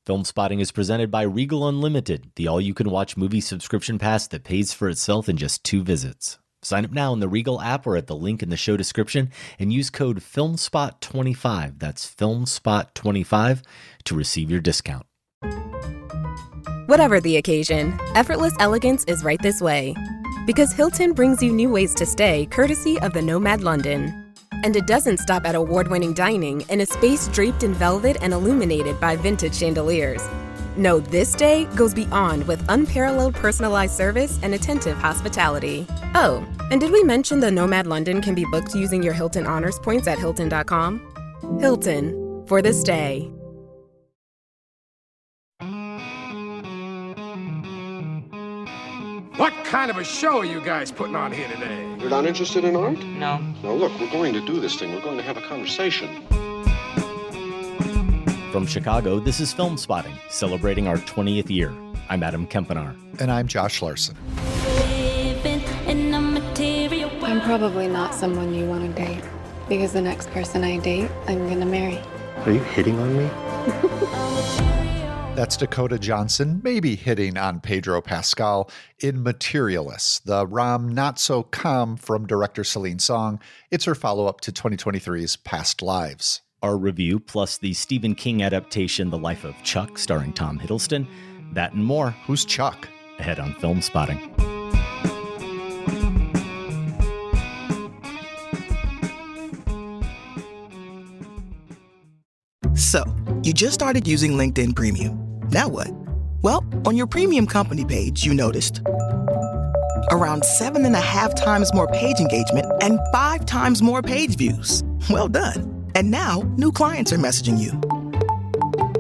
Film Spotting is presented by Regal Unlimited, the all-you-can-watch movie subscription pass that pays for itself in just 2 visits. Sign up now in the Regal app or at the link in the show description and use code FILMSPOT25, that's FILMSPOT25, to receive your discount. Whatever the occasion, effortless elegance is right this way. Because Hilton brings you new ways to stay courtesy of the Nomad London. And it doesn't stop at award-winning dining in a space draped in velvet and illuminated by vintage chandeliers. No, this day goes beyond with unparalleled personalized service and attentive hospitality. Oh, and did we mention the Nomad London can be booked using your Hilton Honors points at Hilton.com? Hilton, for the stay. What kind of a show are you guys putting on here today? You're not interested in art? No. Now look, we're going to do this thing. We're going to have a conversation. From Chicago, this is Film Spotting, celebrating our 20th year. I'm Adam Kempenaar. And I'm Josh Larson. I'm probably not someone you want to date, because the next person I date, I'm going to marry. Are you hitting on me? That's Dakota Johnson, maybe hitting on Pedro Pascal in Materialists, the rom not-so-com from director Celine Song. It's her follow-up to 2023's Past Lives. Our review, plus the Stephen King adaptation The Life of Chuck, starring Tom Hiddleston. That and more. Who's Chuck? Ahead on Film Spotting. So, you just started using LinkedIn Premium. Now what? Well, on your premium company page, you noticed around 7.5 times more page engagement and 5 times more page views. Well done. And now, new clients are messaging you.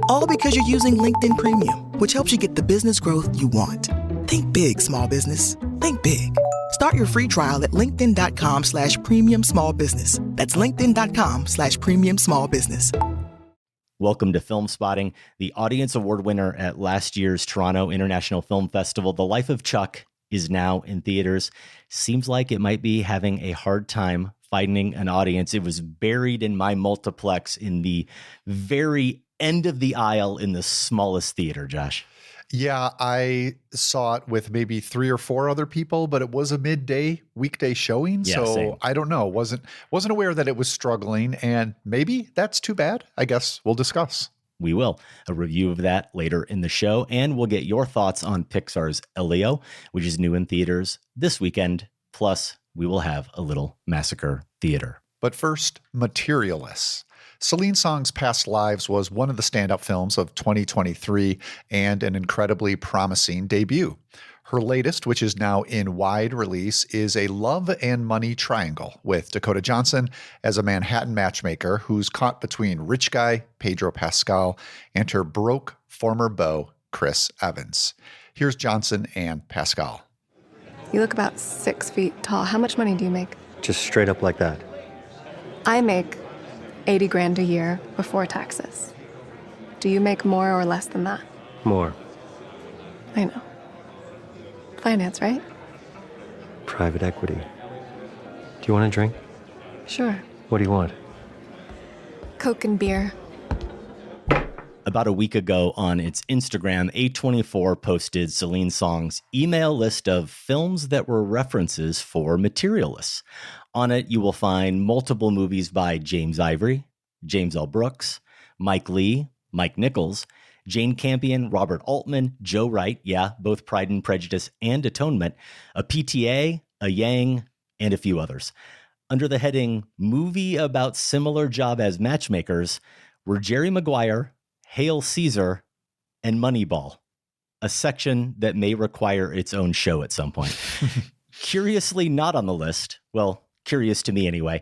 All because you're using LinkedIn Premium, which helps you get the business growth you want. Think big, small business. Think big. Start your free trial at linkedin.com/premium small business. That's linkedin.com/premium small business. Welcome to Film Spotting, the Audience Award winner at last year's Toronto International Film Festival. The Life of Chuck is now in theaters. Seems like it might be having a hard time finding an audience. It was buried in my multiplex in the very end of the aisle in the smallest theater, Josh. Yeah, I saw it with maybe 3 or 4 other people, but it was a midday weekday showing. Yeah, so same. I don't know. Wasn't aware that it was struggling, and maybe that's too bad. I guess we'll discuss. We will. A review of that later in the show, and we'll get your thoughts on Pixar's Elio, which is new in theaters this weekend. Plus, we will have a little Massacre Theatre. But first, Materialists. Celine Song's Past Lives was one of the standout films of 2023 and an incredibly promising debut. Her latest, which is now in wide release, is a love and money triangle with Dakota Johnson as a Manhattan matchmaker who's caught between rich guy Pedro Pascal and her broke former beau, Chris Evans. Here's Johnson and Pascal. You look about 6 feet tall. How much money do you make? Just straight up like that. I make 80 grand a year before taxes. Do you make more or less than that? More. I know. Finance, right? Private equity. Do you want a drink? Sure. What do you want? Coke and beer. About a week ago on its Instagram, A24 posted Celine Song's email list of films that were references for Materialists. On it, you will find multiple movies by James Ivory, James L. Brooks, Mike Lee, Mike Nichols, Jane Campion, Robert Altman, Joe Wright, yeah, both Pride and Prejudice and Atonement, a PTA, a Yang, and a few others. Under the heading Movie About Similar Job as Matchmakers were Jerry Maguire, Hail Caesar, and Moneyball, a section that may require its own show at some point. Curiously not on the list, well, curious to me anyway,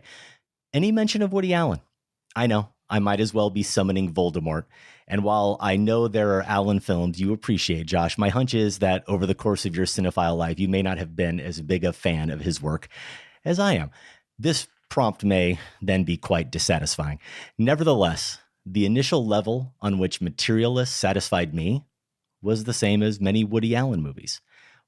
any mention of Woody Allen. I know, I might as well be summoning Voldemort. And while I know there are Allen films you appreciate, Josh, my hunch is that over the course of your cinephile life, you may not have been as big a fan of his work as I am. This prompt may then be quite dissatisfying. Nevertheless, the initial level on which Materialists satisfied me was the same as many Woody Allen movies.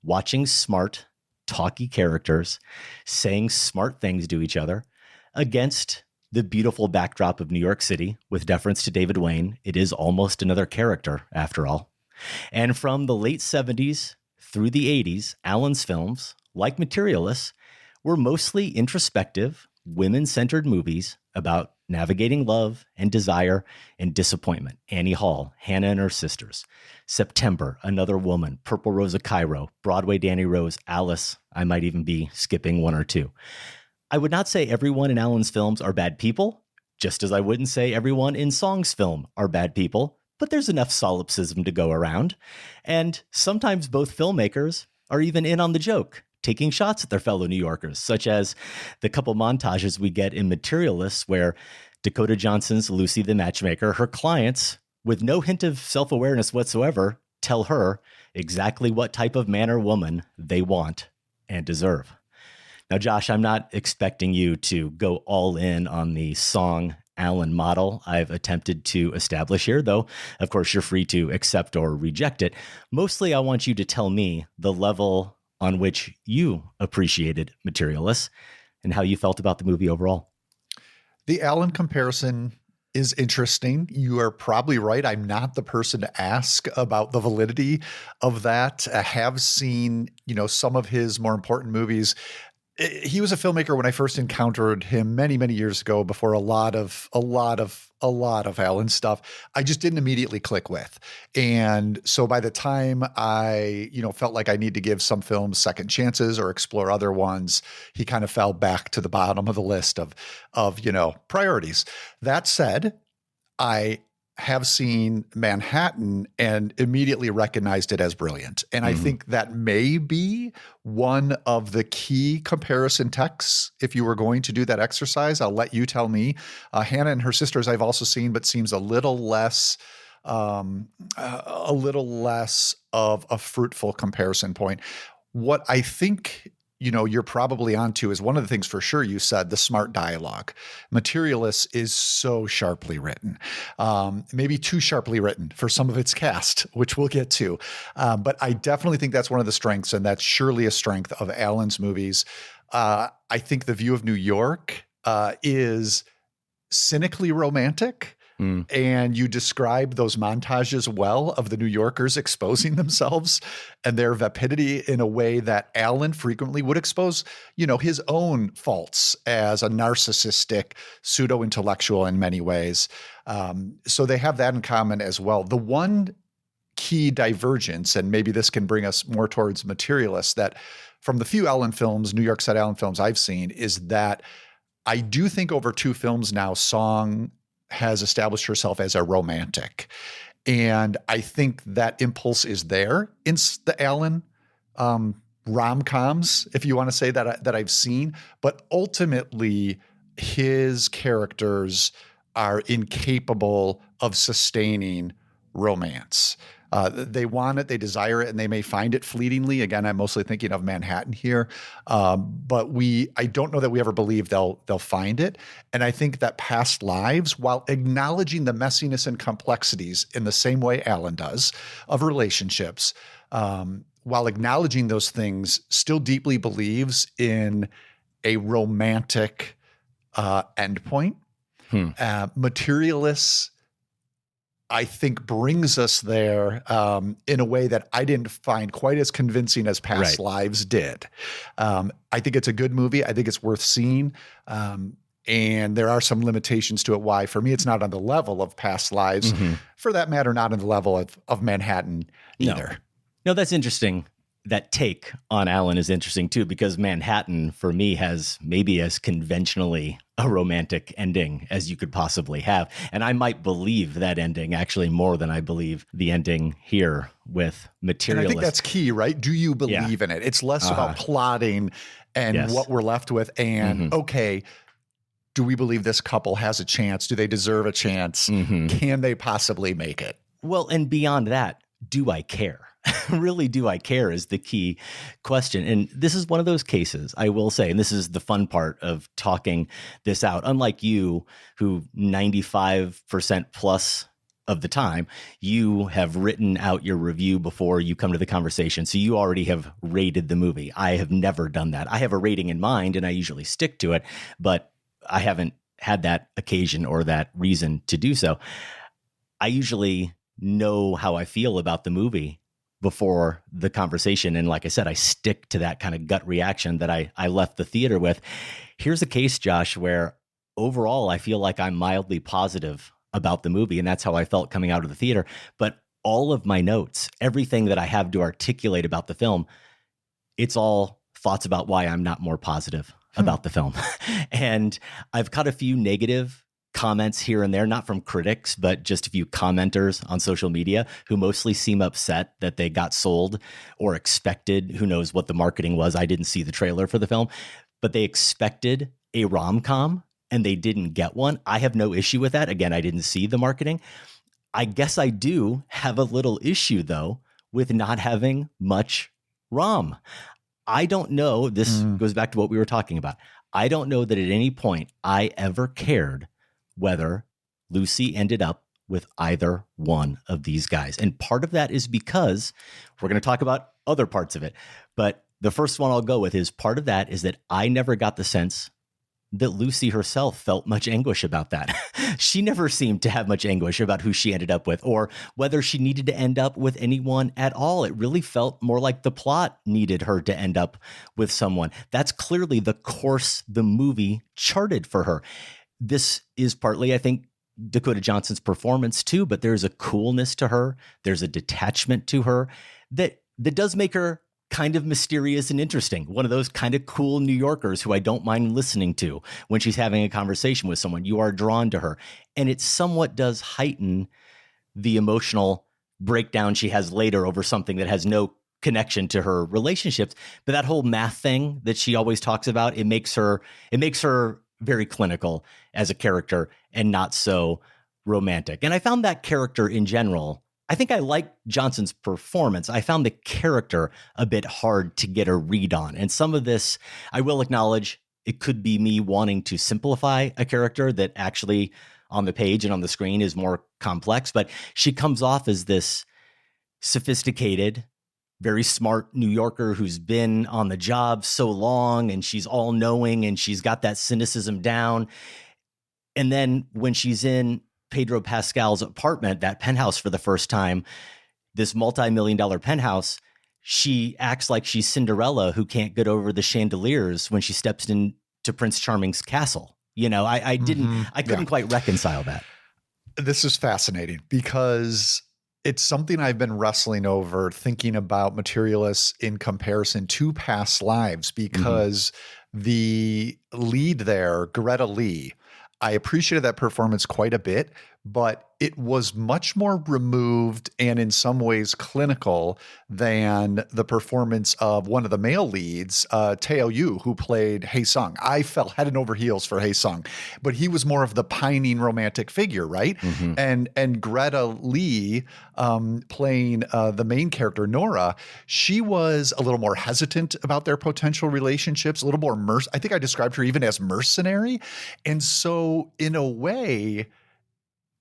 Watching smart, talky characters saying smart things to each other against the beautiful backdrop of New York City, with deference to David Wayne, it is almost another character, after all. And from the late 70s through the 80s, Allen's films, like Materialists, were mostly introspective, women-centered movies about navigating love and desire and disappointment. Annie Hall, Hannah and Her Sisters, September, Another Woman, Purple Rose of Cairo, Broadway Danny Rose, Alice. I might even be skipping one or two. I would not say everyone in Allen's films are bad people, just as I wouldn't say everyone in Song's film are bad people, but there's enough solipsism to go around. And sometimes both filmmakers are even in on the joke, taking shots at their fellow New Yorkers, such as the couple montages we get in Materialists where Dakota Johnson's Lucy the Matchmaker, her clients, with no hint of self-awareness whatsoever, tell her exactly what type of man or woman they want and deserve. Now, Josh, I'm not expecting you to go all in on the Song Allen model I've attempted to establish here, though, of course, you're free to accept or reject it. Mostly, I want you to tell me the level on which you appreciated Materialists and how you felt about the movie overall. The Allen comparison is interesting. You are probably right. I'm not the person to ask about the validity of that. I have seen, some of his more important movies. He was a filmmaker when I first encountered him many, many years ago, before a lot of Allen stuff I just didn't immediately click with. And so by the time I, felt like I need to give some films second chances or explore other ones, he kind of fell back to the bottom of the list of priorities. That said, I have seen Manhattan and immediately recognized it as brilliant. And I think that may be one of the key comparison texts. If you were going to do that exercise, I'll let you tell me. Hannah and Her Sisters I've also seen, but seems a little less of a fruitful comparison point. What I think you're probably onto is one of the things for sure you said, the smart dialogue. Materialists is so sharply written, maybe too sharply written for some of its cast, which we'll get to. But I definitely think that's one of the strengths, and that's surely a strength of Allen's movies. I think The View of New York is cynically romantic. And you describe those montages well of the New Yorkers exposing themselves and their vapidity in a way that Allen frequently would expose, his own faults as a narcissistic pseudo-intellectual in many ways. So they have that in common as well. The one key divergence, and maybe this can bring us more towards Materialists, that from the few Allen films, New York Side Allen films I've seen, is that I do think over two films now, Song has established herself as a romantic. And I think that impulse is there in the Allen rom-coms, if you want to say that I've seen. But ultimately, his characters are incapable of sustaining romance. They want it, they desire it, and they may find it fleetingly. Again, I'm mostly thinking of Manhattan here, but I don't know that we ever believe they'll find it. And I think that Past Lives, while acknowledging the messiness and complexities in the same way Allen does of relationships, while acknowledging those things, still deeply believes in a romantic endpoint. Materialists, I think, brings us there in a way that I didn't find quite as convincing as Past Lives did. I think it's a good movie. I think it's worth seeing. And there are some limitations to it. Why? For me, it's not on the level of Past Lives. For that matter, not on the level of Manhattan either. No, that's interesting. That take on Allen is interesting too, because Manhattan for me has maybe as conventionally a romantic ending as you could possibly have. And I might believe that ending actually more than I believe the ending here with Materialists. And I think that's key, right? Do you believe in it? It's less about plotting and what we're left with. And okay, do we believe this couple has a chance? Do they deserve a chance? Can they possibly make it? Well, and beyond that, do I care? Really, do I care is the key question. And this is one of those cases, I will say, and this is the fun part of talking this out. Unlike you, who 95% plus of the time, you have written out your review before you come to the conversation. So you already have rated the movie. I have never done that. I have a rating in mind and I usually stick to it, but I haven't had that occasion or that reason to do so. I usually know how I feel about the movie before the conversation. And like I said, I stick to that kind of gut reaction that I left the theater with. Here's a case, Josh, where overall I feel like I'm mildly positive about the movie. And that's how I felt coming out of the theater. But all of my notes, everything that I have to articulate about the film, it's all thoughts about why I'm not more positive about the film. And I've caught a few negative comments here and there, not from critics, but just a few commenters on social media who mostly seem upset that they got sold or expected, who knows what the marketing was. I didn't see the trailer for the film, but they expected a rom-com and they didn't get one. I have no issue with that. Again, I didn't see the marketing. I guess I do have a little issue, though, with not having much rom. I don't know. This goes back to what we were talking about. I don't know that at any point I ever cared whether Lucy ended up with either one of these guys. And part of that is because we're going to talk about other parts of it. But the first one I'll go with is part of that is that I never got the sense that Lucy herself felt much anguish about that. She never seemed to have much anguish about who she ended up with or whether she needed to end up with anyone at all. It really felt more like the plot needed her to end up with someone. That's clearly the course the movie charted for her. This is partly, I think, Dakota Johnson's performance too, but there's a coolness to her. There's a detachment to her that does make her kind of mysterious and interesting. One of those kind of cool New Yorkers who I don't mind listening to when she's having a conversation with someone. You are drawn to her. And it somewhat does heighten the emotional breakdown she has later over something that has no connection to her relationships. But that whole math thing that she always talks about, it makes her very clinical as a character and not so romantic. And I found that character in general, I think I like Johnson's performance. I found the character a bit hard to get a read on. And some of this, I will acknowledge, it could be me wanting to simplify a character that actually on the page and on the screen is more complex. But she comes off as this sophisticated, very smart New Yorker who's been on the job so long, and she's all knowing and she's got that cynicism down. And then when she's in Pedro Pascal's apartment, that penthouse for the first time, this multi-million-dollar penthouse, she acts like she's Cinderella who can't get over the chandeliers when she steps into Prince Charming's castle. You know, I couldn't quite reconcile that. This is fascinating because it's something I've been wrestling over, thinking about Materialists in comparison to Past Lives, because the lead there, Greta Lee, I appreciated that performance quite a bit, but it was much more removed and in some ways clinical than the performance of one of the male leads, Teo Yu, who played Hae Sung. I fell head and over heels for Hae Sung, but he was more of the pining romantic figure, right? And Greta Lee playing the main character, Nora, she was a little more hesitant about their potential relationships, a little more I think I described her even as mercenary. And so in a way,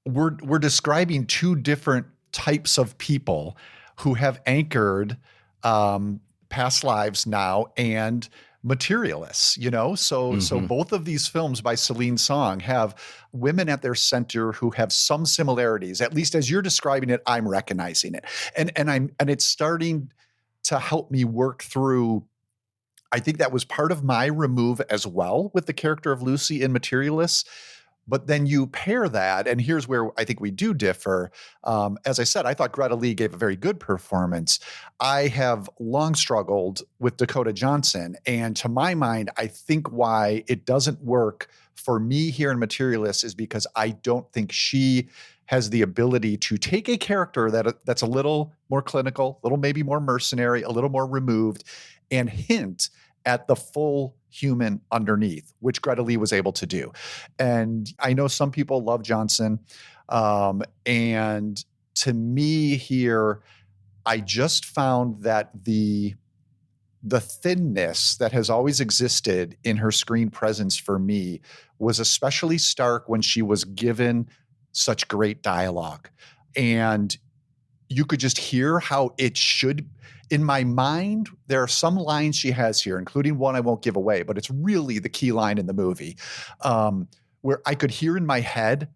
we're describing two different types of people who have anchored Past Lives now and Materialists, you know? So both of these films by Celine Song have women at their center who have some similarities. At least as you're describing it, I'm recognizing it. And it's starting to help me work through. I think that was part of my remove as well with the character of Lucy in Materialists. But then you pair that, and here's where I think we do differ. As I said, I thought Greta Lee gave a very good performance. I have long struggled with Dakota Johnson, and to my mind, I think why it doesn't work for me here in Materialists is because I don't think she has the ability to take a character that's a little more clinical, a little maybe more mercenary, a little more removed, and hint at the full human underneath, which Greta Lee was able to do. And I know some people love Johnson. And to me here, I just found that the thinness that has always existed in her screen presence for me was especially stark when she was given such great dialogue. And you could just hear how it should. In my mind, there are some lines she has here, including one I won't give away, but it's really the key line in the movie, where I could hear in my head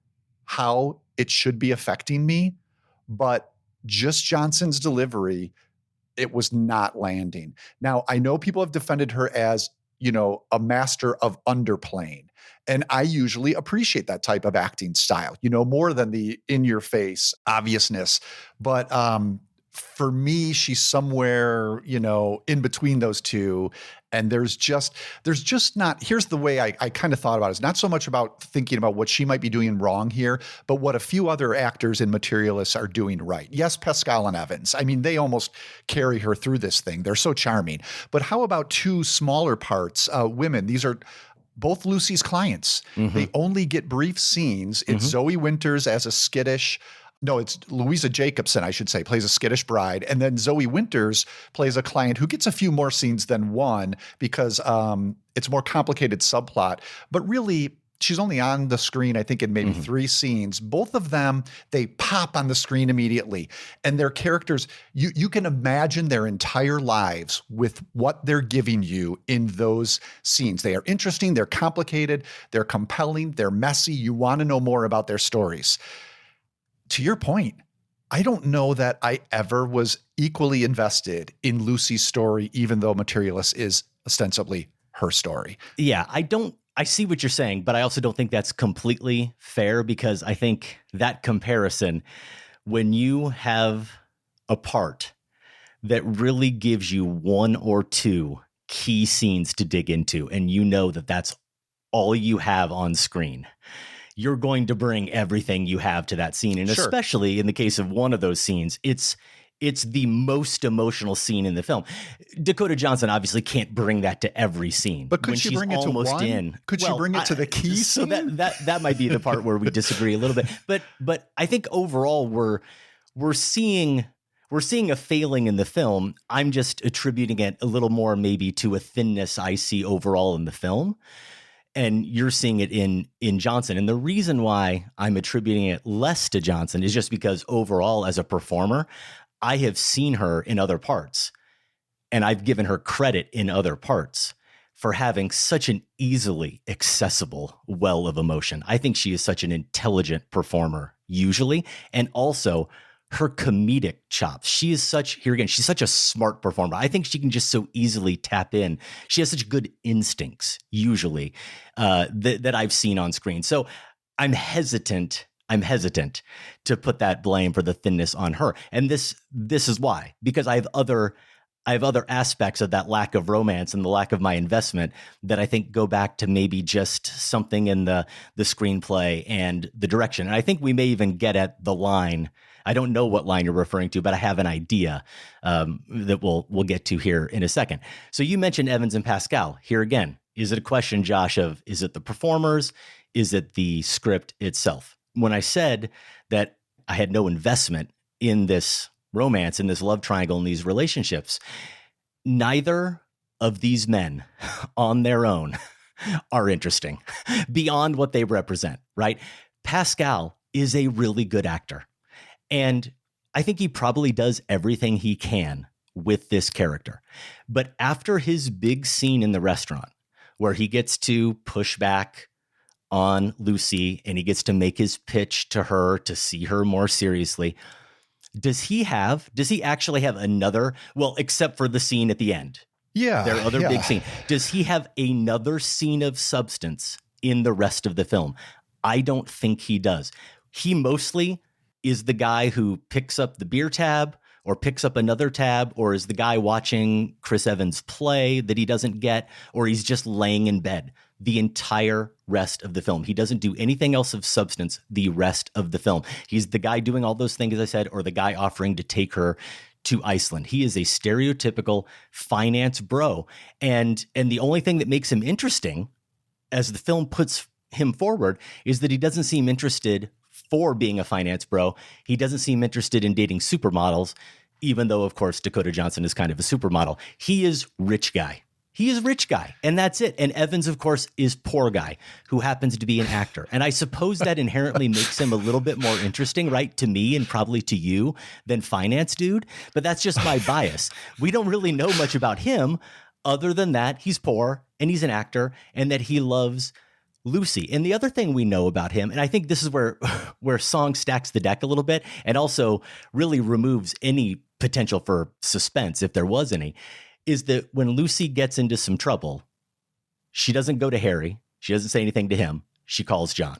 how it should be affecting me, but just Johnson's delivery, it was not landing. Now, I know people have defended her as, a master of underplaying. And I usually appreciate that type of acting style, more than the in-your-face obviousness. But for me, she's somewhere, in between those two. And there's just not, here's the way I kind of thought about it. It's not so much about thinking about what she might be doing wrong here, but what a few other actors in Materialists are doing right. Yes, Pascal and Evans. I mean, they almost carry her through this thing. They're so charming. But how about two smaller parts, women? These are both Lucy's clients. Mm-hmm. They only get brief scenes. It's Zoe Winters as a skittish, no, it's Louisa Jacobson, I should say, plays a skittish bride. And then Zoe Winters plays a client who gets a few more scenes than one because it's a more complicated subplot. But really, she's only on the screen, I think, in maybe 3 scenes. Both of them, they pop on the screen immediately. And their characters, you can imagine their entire lives with what they're giving you in those scenes. They are interesting, they're complicated, they're compelling, they're messy. You want to know more about their stories. To your point, I don't know that I ever was equally invested in Lucy's story, even though Materialists is ostensibly her story. Yeah, I see what you're saying, but I also don't think that's completely fair because I think that comparison, when you have a part that really gives you 1 or 2 key scenes to dig into, and you know that that's all you have on screen, you're going to bring everything you have to that scene. And especially in the case of one of those scenes, it's the most emotional scene in the film. Dakota Johnson obviously can't bring that to every scene. But could she bring it to one? Could she bring it to the key scene? So that might be the part where we disagree a little bit. But I think overall we're seeing a failing in the film. I'm just attributing it a little more maybe to a thinness I see overall in the film. And you're seeing it in Johnson. And the reason why I'm attributing it less to Johnson is just because overall as a performer, I have seen her in other parts and I've given her credit in other parts for having such an easily accessible well of emotion. I think she is such an intelligent performer usually. And also her comedic chops. She's such a smart performer. I think she can just so easily tap in. She has such good instincts usually that I've seen on screen. So I'm hesitant to put that blame for the thinness on her. And this is why, because I have other aspects of that lack of romance and the lack of my investment that I think go back to maybe just something in the screenplay and the direction. And I think we may even get at the line. I don't know what line you're referring to, but I have an idea that we'll get to here in a second. So you mentioned Evans and Pascal. Here again, is it a question, Josh, of is it the performers? Is it the script itself? When I said that I had no investment in this romance, in this love triangle, in these relationships, neither of these men on their own are interesting beyond what they represent, right? Pascal is a really good actor. And I think he probably does everything he can with this character. But after his big scene in the restaurant, where he gets to push back on Lucy and he gets to make his pitch to her to see her more seriously, does he actually have another, well, except for the scene at the end? Yeah. Their other big scene. Does he have another scene of substance in the rest of the film? I don't think he does. He mostly is the guy who picks up the beer tab or picks up another tab, or is the guy watching Chris Evans play that he doesn't get, or he's just laying in bed the entire rest of the film. He doesn't do anything else of substance the rest of the film. He's the guy doing all those things, as I said, or the guy offering to take her to Iceland. He is a stereotypical finance bro. And the only thing that makes him interesting as the film puts him forward is that he doesn't seem interested for being a finance bro. He doesn't seem interested in dating supermodels, even though, of course, Dakota Johnson is kind of a supermodel. He is rich guy. He is rich guy, and that's it. And Evans, of course, is poor guy who happens to be an actor. And I suppose that inherently makes him a little bit more interesting, right, to me and probably to you than finance dude. But that's just my bias. We don't really know much about him other than that he's poor and he's an actor and that he loves Lucy. And the other thing we know about him, and I think this is where Song stacks the deck a little bit and also really removes any potential for suspense, if there was any, is that when Lucy gets into some trouble, she doesn't go to Harry. She doesn't say anything to him. She calls John.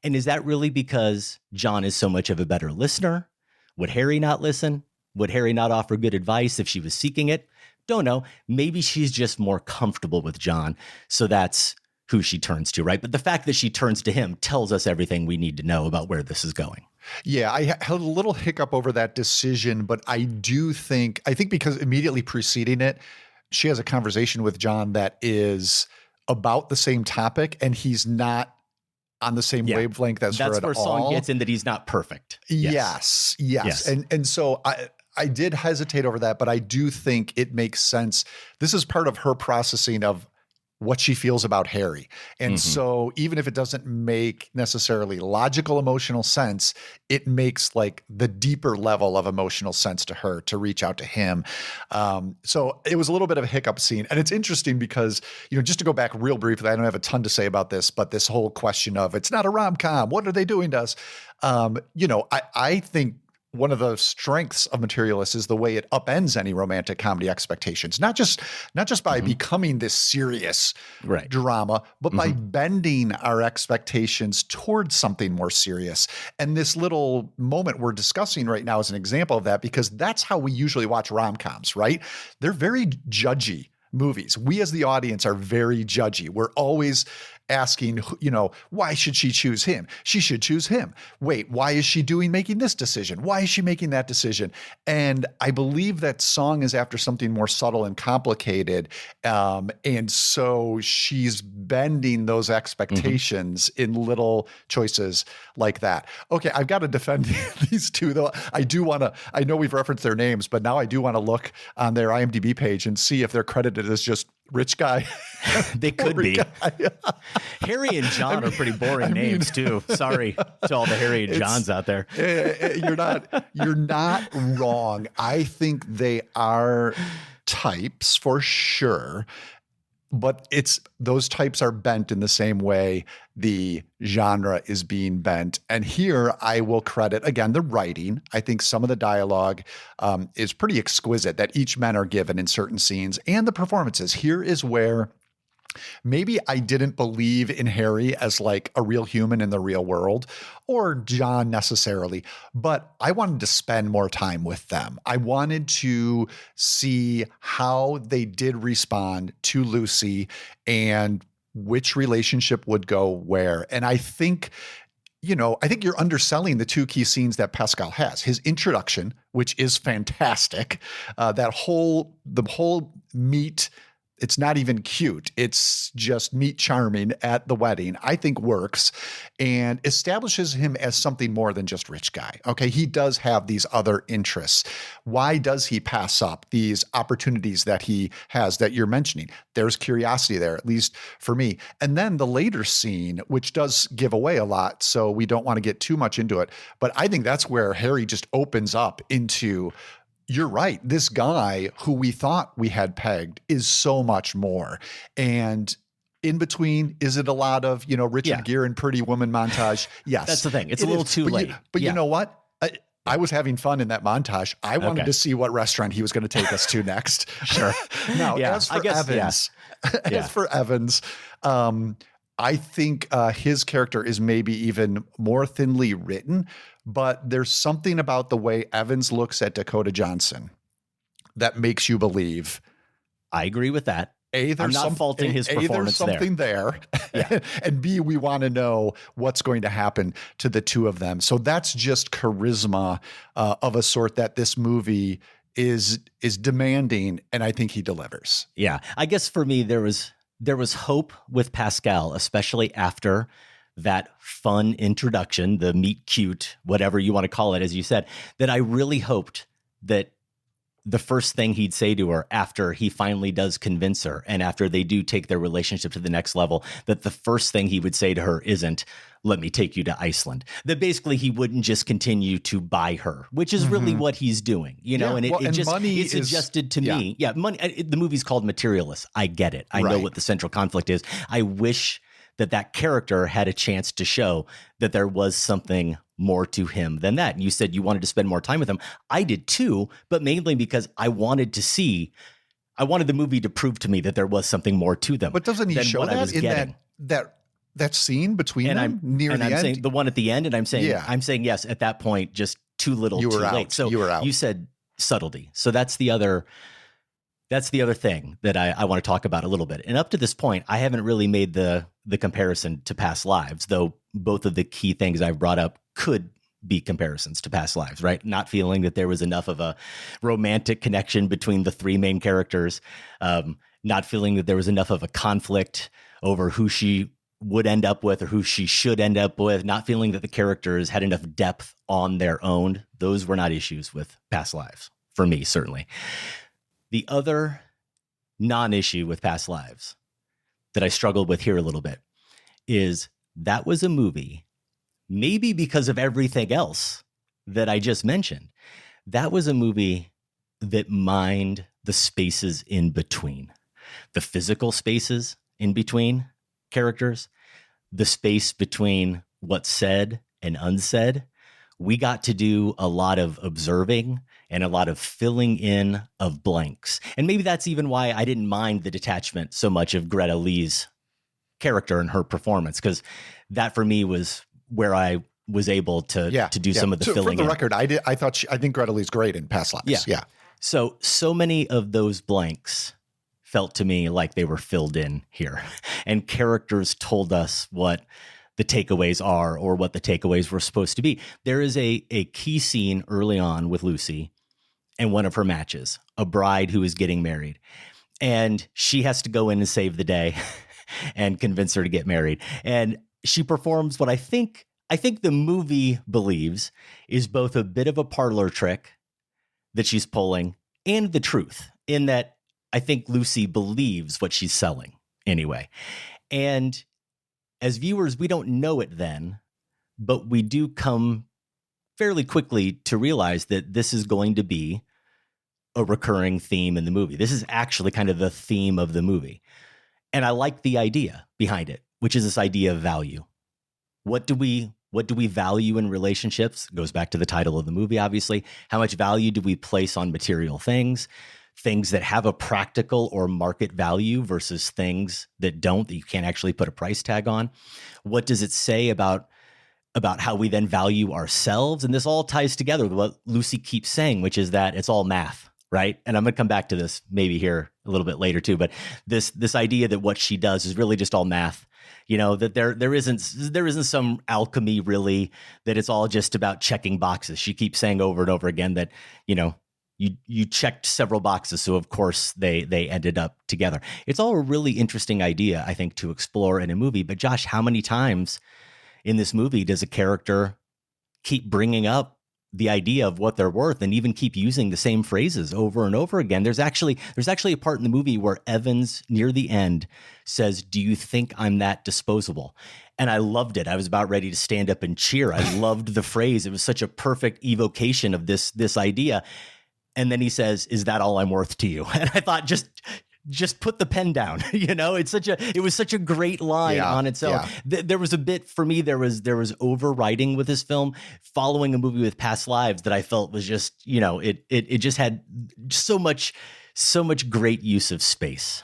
And is that really because John is so much of a better listener? Would Harry not listen? Would Harry not offer good advice if she was seeking it? Don't know. Maybe she's just more comfortable with John. So that's who she turns to, right? But the fact that she turns to him tells us everything we need to know about where this is going. Yeah, I had a little hiccup over that decision, but I think because immediately preceding it, she has a conversation with John that is about the same topic, and he's not on the same wavelength as her at all. That's where Song gets in that he's not perfect. Yes. And so I did hesitate over that, but I do think it makes sense. This is part of her processing of what she feels about Harry. And so even if it doesn't make necessarily logical emotional sense, it makes like the deeper level of emotional sense to her to reach out to him. So it was a little bit of a hiccup scene. And it's interesting because, just to go back real briefly, I don't have a ton to say about this, but this whole question of it's not a rom-com, what are they doing to us? I think one of the strengths of Materialists is the way it upends any romantic comedy expectations, not just by becoming this serious drama, but by bending our expectations towards something more serious. And this little moment we're discussing right now is an example of that, because that's how we usually watch rom-coms, right? They're very judgy movies. We as the audience are very judgy. We're always asking, why should she choose him? She should choose him. Wait, why is she making this decision? Why is she making that decision? And I believe that Song is after something more subtle and complicated. And so she's bending those expectations in little choices like that. Okay, I've got to defend these two, though. I know we've referenced their names, but now I do want to look on their IMDb page and see if they're credited as just rich guy. They could be. Harry and John are pretty boring names too. Sorry to all the Harry and Johns out there. You're not wrong. I think they are types for sure, but those types are bent in the same way the genre is being bent. And here I will credit, again, the writing. I think some of the dialogue is pretty exquisite that each men are given in certain scenes, and the performances. Here is where maybe I didn't believe in Harry as like a real human in the real world, or John necessarily, but I wanted to spend more time with them. I wanted to see how they did respond to Lucy and which relationship would go where. And I think you're underselling the two key scenes that Pascal has. His introduction, which is fantastic. The whole meet, it's not even cute. It's just meet charming at the wedding, I think works and establishes him as something more than just rich guy. Okay, he does have these other interests. Why does he pass up these opportunities that he has that you're mentioning? There's curiosity there, at least for me. And then the later scene, which does give away a lot, so we don't want to get too much into it. But I think that's where Harry just opens up into, you're right, this guy who we thought we had pegged is so much more. And in between, is it a lot of, Richard Gere and Pretty Woman montage? Yes. That's the thing. It's a little too late. But you know what? I was having fun in that montage. I wanted to see what restaurant he was going to take us to next. Sure. Now, as for Evans, I think his character is maybe even more thinly written, but there's something about the way Evans looks at Dakota Johnson that makes you believe. I agree with that. I'm not faulting his performance there's something there. And B, we want to know what's going to happen to the two of them. So that's just charisma of a sort that this movie is demanding, and I think he delivers. Yeah. I guess for me, there was hope with Pascal, especially after that fun introduction, the meet cute, whatever you want to call it, as you said, that I really hoped that the first thing he'd say to her after he finally does convince her and after they do take their relationship to the next level, that the first thing he would say to her isn't, let me take you to Iceland. That basically he wouldn't just continue to buy her, which is really what he's doing, and it suggested to me. Yeah, money. The movie's called Materialists. I get it. I know what the central conflict is. I wish that character had a chance to show that there was something more to him than that. And you said you wanted to spend more time with him. I did too, but mainly because I wanted the movie to prove to me that there was something more to them. But doesn't he show that in that scene between them near the end? I'm saying the one at the end, and I'm saying yes, at that point, just too little, too late. So you were out. You said subtlety. So that's the other thing that I want to talk about a little bit. And up to this point, I haven't really made the comparison to Past Lives, though both of the key things I've brought up could be comparisons to Past Lives, right? Not feeling that there was enough of a romantic connection between the three main characters, not feeling that there was enough of a conflict over who she would end up with or who she should end up with, not feeling that the characters had enough depth on their own. Those were not issues with Past Lives, for me, certainly. The other non-issue with Past Lives that I struggled with here a little bit is that was a movie, maybe because of everything else that I just mentioned, that was a movie that mined the spaces in between, the physical spaces in between characters, the space between what's said and unsaid. We got to do a lot of observing and a lot of filling in of blanks. And maybe that's even why I didn't mind the detachment so much of Greta Lee's character and her performance, because that for me was where I was able to do some of the filling in. For the record, I think Greta Lee's great in Past Lives. Yeah. So many of those blanks felt to me like they were filled in here, and characters told us what the takeaways are or what the takeaways were supposed to be. There is a key scene early on with Lucy in one of her matches, a bride who is getting married, and she has to go in and save the day and convince her to get married. And she performs what I think the movie believes is both a bit of a parlor trick that she's pulling and the truth, in that I think Lucy believes what she's selling anyway. And as viewers, we don't know it then, but we do come fairly quickly to realize that this is going to be a recurring theme in the movie. This is actually kind of the theme of the movie. And I like the idea behind it, which is this idea of value. What do we value in relationships? It goes back to the title of the movie, obviously. How much value do we place on material things that have a practical or market value versus things that don't, that you can't actually put a price tag on? What does it say about how we then value ourselves? And this all ties together with what Lucy keeps saying, which is that it's all math, right? And I'm going to come back to this maybe here a little bit later too, but this idea that what she does is really just all math. You know, that there isn't some alchemy really, that it's all just about checking boxes. She keeps saying over and over again that, you know, you checked several boxes, so of course they ended up together. It's all a really interesting idea, I think, to explore in a movie. But Josh, how many times in this movie does a character keep bringing up the idea of what they're worth and even keep using the same phrases over and over again? There's actually a part in the movie where Evans near the end says, "Do you think I'm that disposable?" And I loved it. I was about ready to stand up and cheer. I loved the phrase. It was such a perfect evocation of this idea. And then he says, "Is that all I'm worth to you?" And I thought, just put the pen down. You know, it was such a great line on its own. There was a bit for me, there was overwriting with this film, following a movie with Past Lives, that I felt was just, you know, it just had so much great use of space.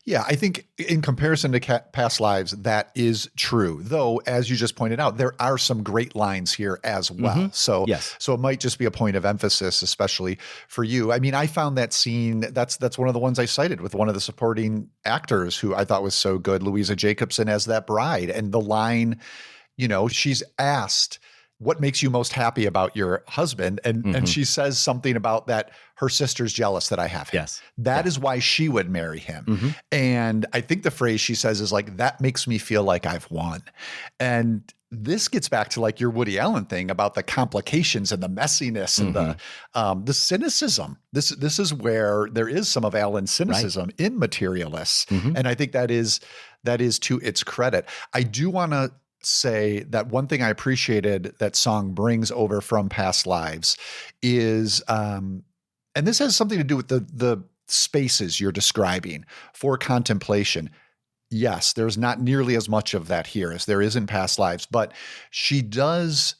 Yeah, I think in comparison to Past Lives, that is true. Though, as you just pointed out, there are some great lines here as well. Mm-hmm. So it might just be a point of emphasis, especially for you. I mean, I found that scene, that's one of the ones I cited with one of the supporting actors who I thought was so good, Louisa Jacobson as that bride. And the line, you know, she's asked, "What makes you most happy about your husband?" And she says something about that her sister's jealous that I have him. Yes. That is why she would marry him. And I think the phrase she says is like, "That makes me feel like I've won." And this gets back to like your Woody Allen thing about the complications and the messiness and the cynicism. This is where there is some of Allen's cynicism in Materialists. And I think that is to its credit. I do want to say that one thing I appreciated that Song brings over from Past Lives is, and this has something to do with the spaces you're describing for contemplation. yes, there's not nearly as much of that here as there is in Past Lives, but she does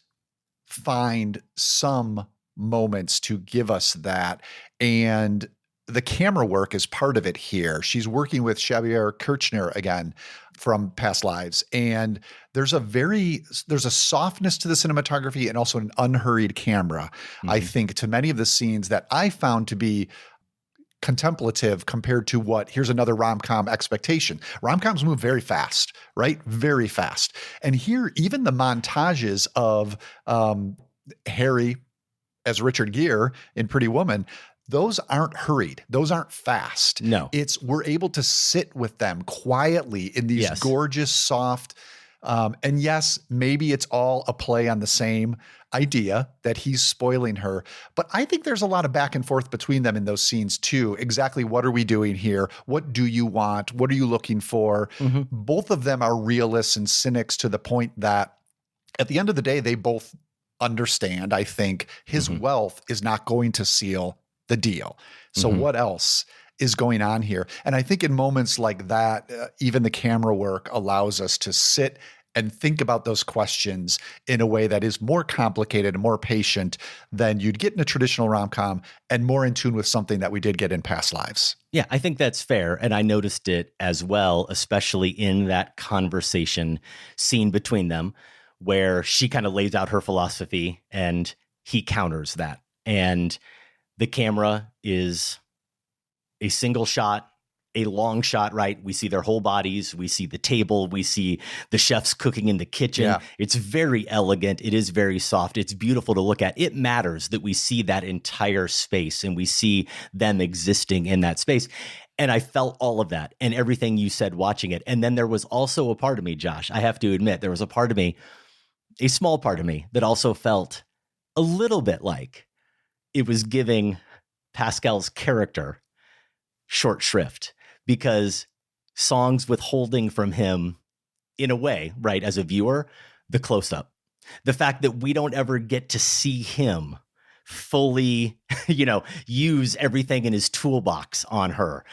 find some moments to give us that. And the camera work is part of it here. She's working with Xavier Kirchner again from Past Lives. And there's a softness to the cinematography and also an unhurried camera, I think, to many of the scenes that I found to be contemplative compared to here's another rom-com expectation. Rom-coms move very fast, right? Very fast. And here, even the montages of Harry as Richard Gere in Pretty Woman, those aren't hurried. Those aren't fast. No. We're able to sit with them quietly in these gorgeous, soft, and yes, maybe it's all a play on the same idea that he's spoiling her. But I think there's a lot of back and forth between them in those scenes too. Exactly what are we doing here? What do you want? What are you looking for? Both of them are realists and cynics to the point that at the end of the day, they both understand, I think, his wealth is not going to seal the deal. So what else is going on here? And I think in moments like that, even the camera work allows us to sit and think about those questions in a way that is more complicated and more patient than you'd get in a traditional rom-com and more in tune with something that we did get in Past Lives. Yeah, I think that's fair. And I noticed it as well, especially in that conversation scene between them, where she kind of lays out her philosophy and he counters that. And the camera is a single shot, a long shot, right? We see their whole bodies. We see the table. We see the chefs cooking in the kitchen. Yeah. It's very elegant. It is very soft. It's beautiful to look at. It matters that we see that entire space and we see them existing in that space. And I felt all of that and everything you said watching it. And then there was also a part of me, Josh, I have to admit, there was a part of me, a small part of me that also felt a little bit like it was giving Pascal's character short shrift, because Song's withholding from him, in a way, right, as a viewer, the close-up. The fact that we don't ever get to see him fully, use everything in his toolbox on her,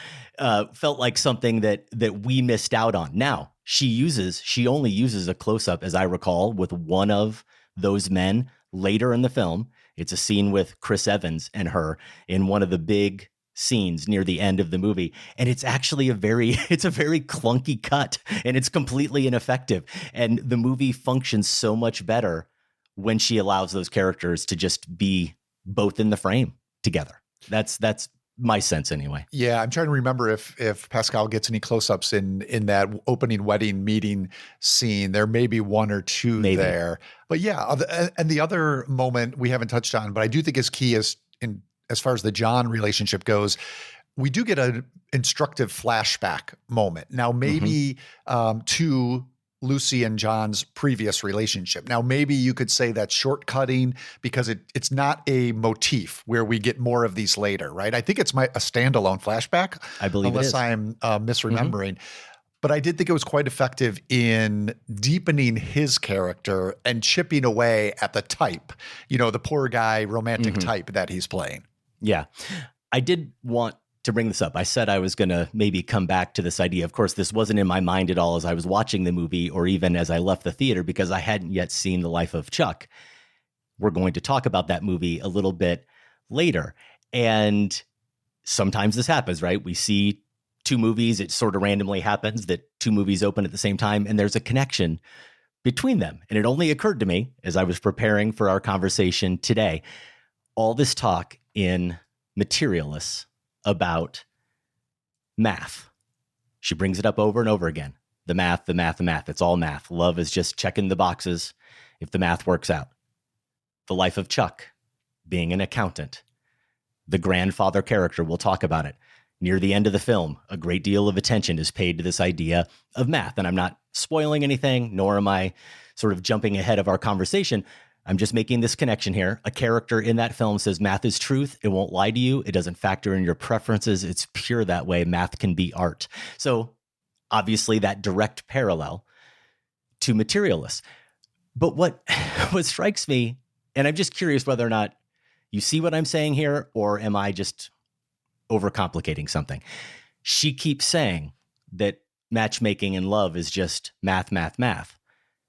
felt like something that we missed out on. Now, she only uses a close-up, as I recall, with one of those men later in the film. It's a scene with Chris Evans and her in one of the big scenes near the end of the movie. And it's actually a very clunky cut and it's completely ineffective. And the movie functions so much better when she allows those characters to just be both in the frame together. That's my sense anyway. Yeah, I'm trying to remember if Pascal gets any close-ups in that opening wedding meeting scene. There may be one or two there. But yeah, and the other moment we haven't touched on, but I do think is key as far as the John relationship goes, we do get an instructive flashback moment. Now, maybe to Lucy and John's previous relationship. Now, maybe you could say that's shortcutting because it's not a motif where we get more of these later, right? I think it's a standalone flashback. I believe unless I'm misremembering. But I did think it was quite effective in deepening his character and chipping away at the type, the poor guy romantic type that he's playing. Yeah. I did want to bring this up. I said I was going to maybe come back to this idea. Of course, this wasn't in my mind at all as I was watching the movie or even as I left the theater because I hadn't yet seen The Life of Chuck. We're going to talk about that movie a little bit later. And sometimes this happens, right? We see two movies. It sort of randomly happens that two movies open at the same time and there's a connection between them. And it only occurred to me as I was preparing for our conversation today, all this talk in Materialists about math. She brings it up over and over again. The math, the math, the math. It's all math. Love is just checking the boxes if the math works out. The Life of Chuck, being an accountant. The grandfather character, we'll talk about it. Near the end of the film, a great deal of attention is paid to this idea of math. And I'm not spoiling anything, nor am I sort of jumping ahead of our conversation. I'm just making this connection here. A character in that film says math is truth. It won't lie to you. It doesn't factor in your preferences. It's pure that way. Math can be art. So obviously that direct parallel to Materialists. But what strikes me, and I'm just curious whether or not you see what I'm saying here, or am I just overcomplicating something? She keeps saying that matchmaking and love is just math, math, math.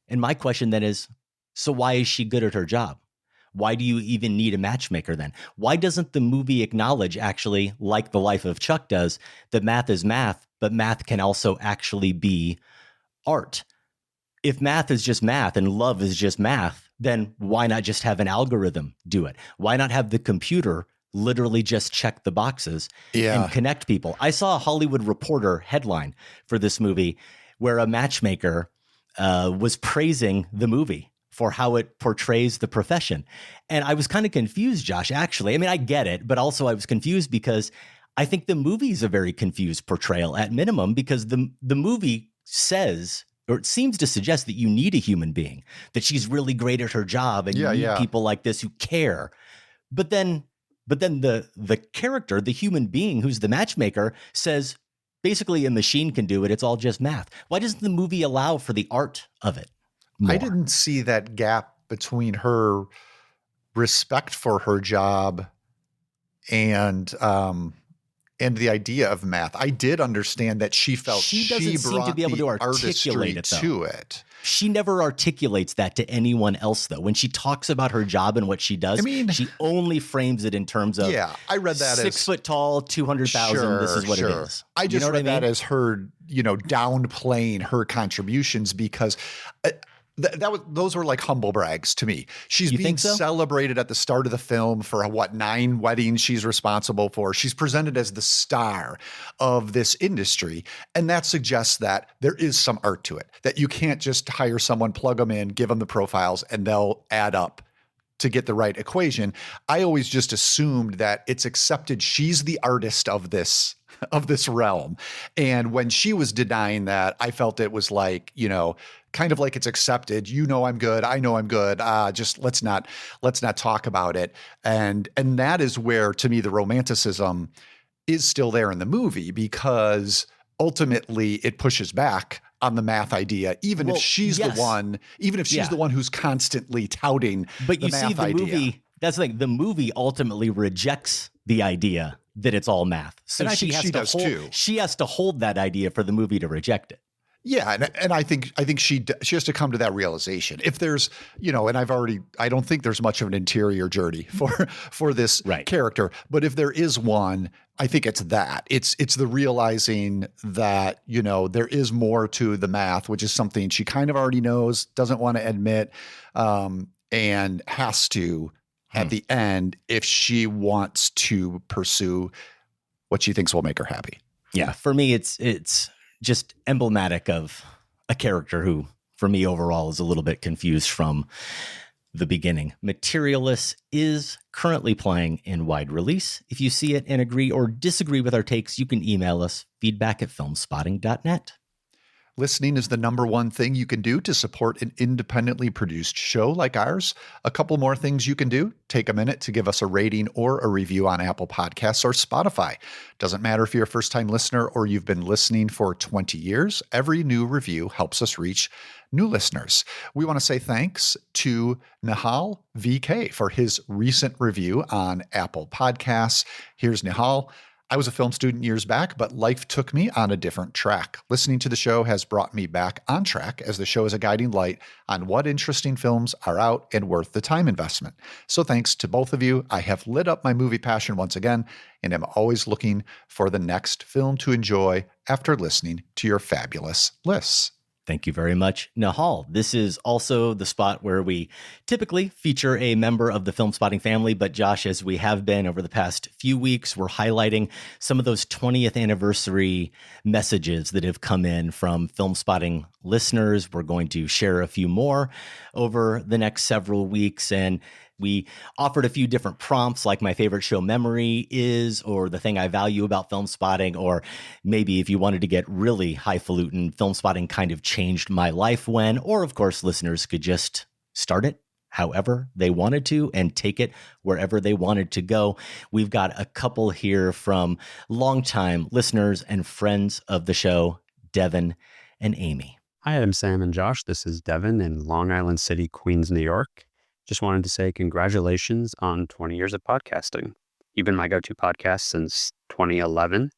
And my question then is, so why is she good at her job? Why do you even need a matchmaker then? Why doesn't the movie acknowledge, actually, like The Life of Chuck does, that math is math, but math can also actually be art? If math is just math and love is just math, then why not just have an algorithm do it? Why not have the computer literally just check the boxes and connect people? I saw a Hollywood Reporter headline for this movie where a matchmaker was praising the movie for how it portrays the profession. And I was kind of confused, Josh, actually. I mean, I get it, but also I was confused because I think the movie is a very confused portrayal at minimum, because the movie says, or it seems to suggest, that you need a human being, that she's really great at her job and you need people like this who care. But then the character, the human being who's the matchmaker, says basically a machine can do it. It's all just math. Why doesn't the movie allow for the art of it more? I didn't see that gap between her respect for her job and the idea of math. I did understand that she felt she doesn't seem to be able to articulate it, though. To it. She never articulates that to anyone else, though. When she talks about her job and what she does, she only frames it in terms of, I read that 6 foot tall, 200,000. This is what it is. I just read that as her, downplaying her contributions, because those were like humble brags to me. She's being celebrated at the start of the film for 9 weddings she's responsible for. She's presented as the star of this industry. And that suggests that there is some art to it, that you can't just hire someone, plug them in, give them the profiles, and they'll add up to get the right equation. I always just assumed that it's accepted she's the artist of this realm. And when she was denying that, I felt it was like, kind of like it's accepted. I'm good. I know I'm good. Just let's not talk about it. And that is where, to me, the romanticism is still there in the movie, because ultimately it pushes back on the math idea, even if she's the one who's constantly touting but the math idea. Movie, that's the thing. The movie ultimately rejects the idea that it's all math. So and I think she does too. She has to hold that idea for the movie to reject it. Yeah, and I think she has to come to that realization. If there's, and I don't think there's much of an interior journey for this character, but if there is one, I think it's that. It's the realizing that, there is more to the math, which is something she kind of already knows, doesn't want to admit, and has to at the end if she wants to pursue what she thinks will make her happy. Yeah, for me, it's just emblematic of a character who, for me overall, is a little bit confused from the beginning. Materialists is currently playing in wide release. If you see it and agree or disagree with our takes, you can email us, feedback@filmspotting.net. Listening is the number one thing you can do to support an independently produced show like ours. A couple more things you can do. Take a minute to give us a rating or a review on Apple Podcasts or Spotify. Doesn't matter if you're a first-time listener or you've been listening for 20 years. Every new review helps us reach new listeners. We want to say thanks to Nihal VK for his recent review on Apple Podcasts. Here's Nihal. I was a film student years back, but life took me on a different track. Listening to the show has brought me back on track, as the show is a guiding light on what interesting films are out and worth the time investment. So thanks to both of you. I have lit up my movie passion once again, and am always looking for the next film to enjoy after listening to your fabulous lists. Thank you very much, Nihal. This is also the spot where we typically feature a member of the Film Spotting family, but Josh, as we have been over the past few weeks, we're highlighting some of those 20th anniversary messages that have come in from Film Spotting listeners. We're going to share a few more over the next several weeks, and we offered a few different prompts, like my favorite show memory is, or the thing I value about Film Spotting, or maybe if you wanted to get really highfalutin, Film Spotting kind of changed my life when, or of course, listeners could just start it however they wanted to and take it wherever they wanted to go. We've got a couple here from longtime listeners and friends of the show, Devin and Amy. Hi, I'm Sam and Josh. This is Devin in Long Island City, Queens, New York. Just wanted to say congratulations on 20 years of podcasting. You've been my go-to podcast since 2011,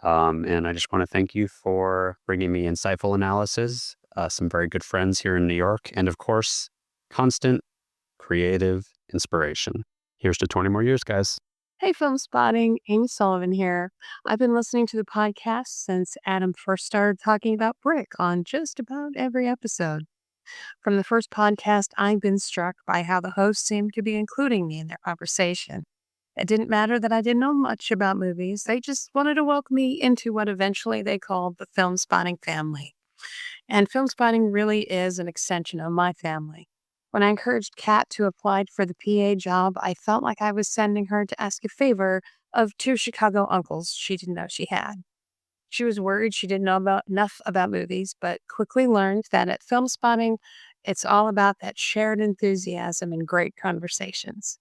And I just want to thank you for bringing me insightful analysis, some very good friends here in New York, and of course, constant creative inspiration. Here's to 20 more years, guys. Hey, Film Spotting, Amy Sullivan here. I've been listening to the podcast since Adam first started talking about Brick on just about every episode. From the first podcast, I've been struck by how the hosts seemed to be including me in their conversation. It didn't matter that I didn't know much about movies. They just wanted to welcome me into what eventually they called the Film Spotting family. And Film Spotting really is an extension of my family. When I encouraged Kat to apply for the PA job, I felt like I was sending her to ask a favor of 2 Chicago uncles she didn't know she had. She was worried she didn't know enough about movies, but quickly learned that at Film Spotting, it's all about that shared enthusiasm and great conversations.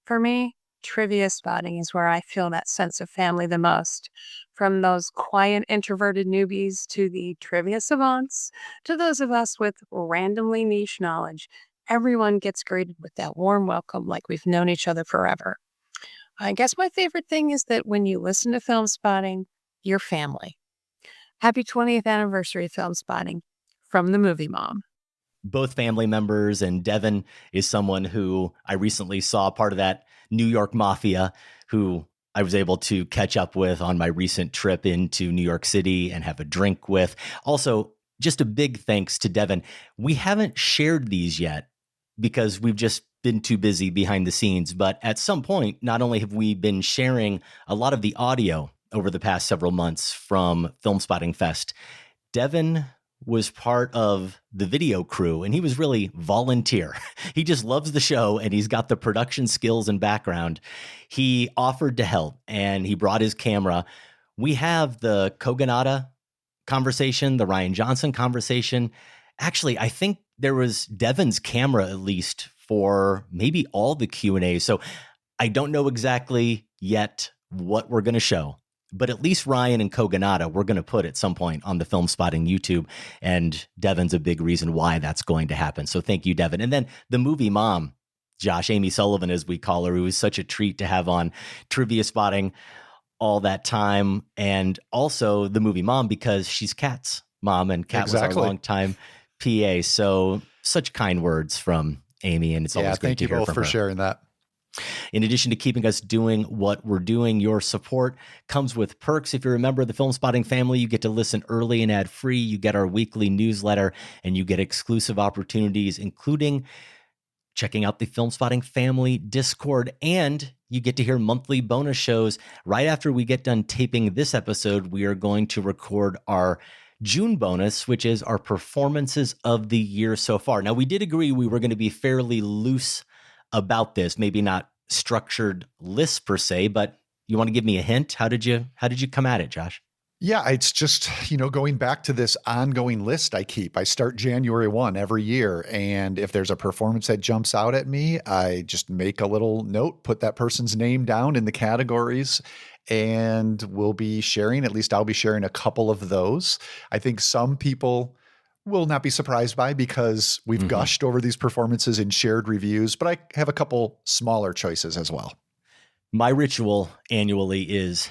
For me, trivia spotting is where I feel that sense of family the most. From those quiet, introverted newbies to the trivia savants, to those of us with randomly niche knowledge, everyone gets greeted with that warm welcome like we've known each other forever. I guess my favorite thing is that when you listen to Film Spotting, you're family. Happy 20th anniversary, Film Spotting, from the Movie Mom. Both family members, and Devin is someone who I recently saw part of that New York Mafia, who I was able to catch up with on my recent trip into New York City and have a drink with. Also, just a big thanks to Devin. We haven't shared these yet because we've just been too busy behind the scenes. But at some point, not only have we been sharing a lot of the audio over the past several months from Film Spotting Fest, Devin was part of the video crew, and he was really volunteer. He just loves the show, and he's got the production skills and background. He offered to help, and he brought his camera. We have the Kogonada conversation, the Ryan Johnson conversation. Actually, I think there was Devin's camera at least for maybe all the Q&A. So I don't know exactly yet what we're going to show, but at least Ryan and Kogonada we're going to put at some point on the Film Spotting YouTube, and Devin's a big reason why that's going to happen. So thank you, Devin. And then the movie mom, Josh, Amy Sullivan, as we call her, who was such a treat to have on Trivia Spotting all that time, and also the movie mom because she's Kat's mom, and Kat was our longtime PA. So such kind words from Amy, and it's always great to hear from her. Thank you both for sharing that. In addition to keeping us doing what we're doing, your support comes with perks. If you're a member of the Film Spotting family, you get to listen early and ad-free. You get our weekly newsletter, and you get exclusive opportunities, including checking out the Film Spotting family Discord, and you get to hear monthly bonus shows. Right after we get done taping this episode, we are going to record our June bonus, which is our performances of the year so far. Now, we did agree we were going to be fairly loose about this, maybe not structured lists per se, but you want to give me a hint? How did you come at it, Josh? Yeah, it's just, going back to this ongoing list I keep. I start January 1 every year, and if there's a performance that jumps out at me, I just make a little note, put that person's name down in the categories, and we'll be sharing, at least I'll be sharing a couple of those. I think some people will not be surprised by because we've gushed over these performances in shared reviews, but I have a couple smaller choices as well. My ritual annually is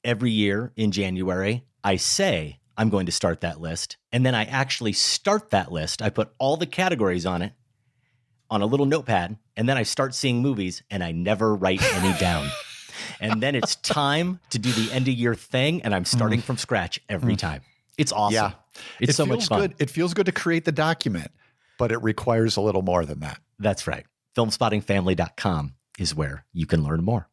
every year in January, I say I'm going to start that list, and then I actually start that list. I put all the categories on it on a little notepad, and then I start seeing movies, and I never write any down. And then it's time to do the end of year thing, and I'm starting from scratch every time. It's awesome. Yeah. It's so much fun. It feels good to create the document, but it requires a little more than that. That's right. Filmspottingfamily.com is where you can learn more.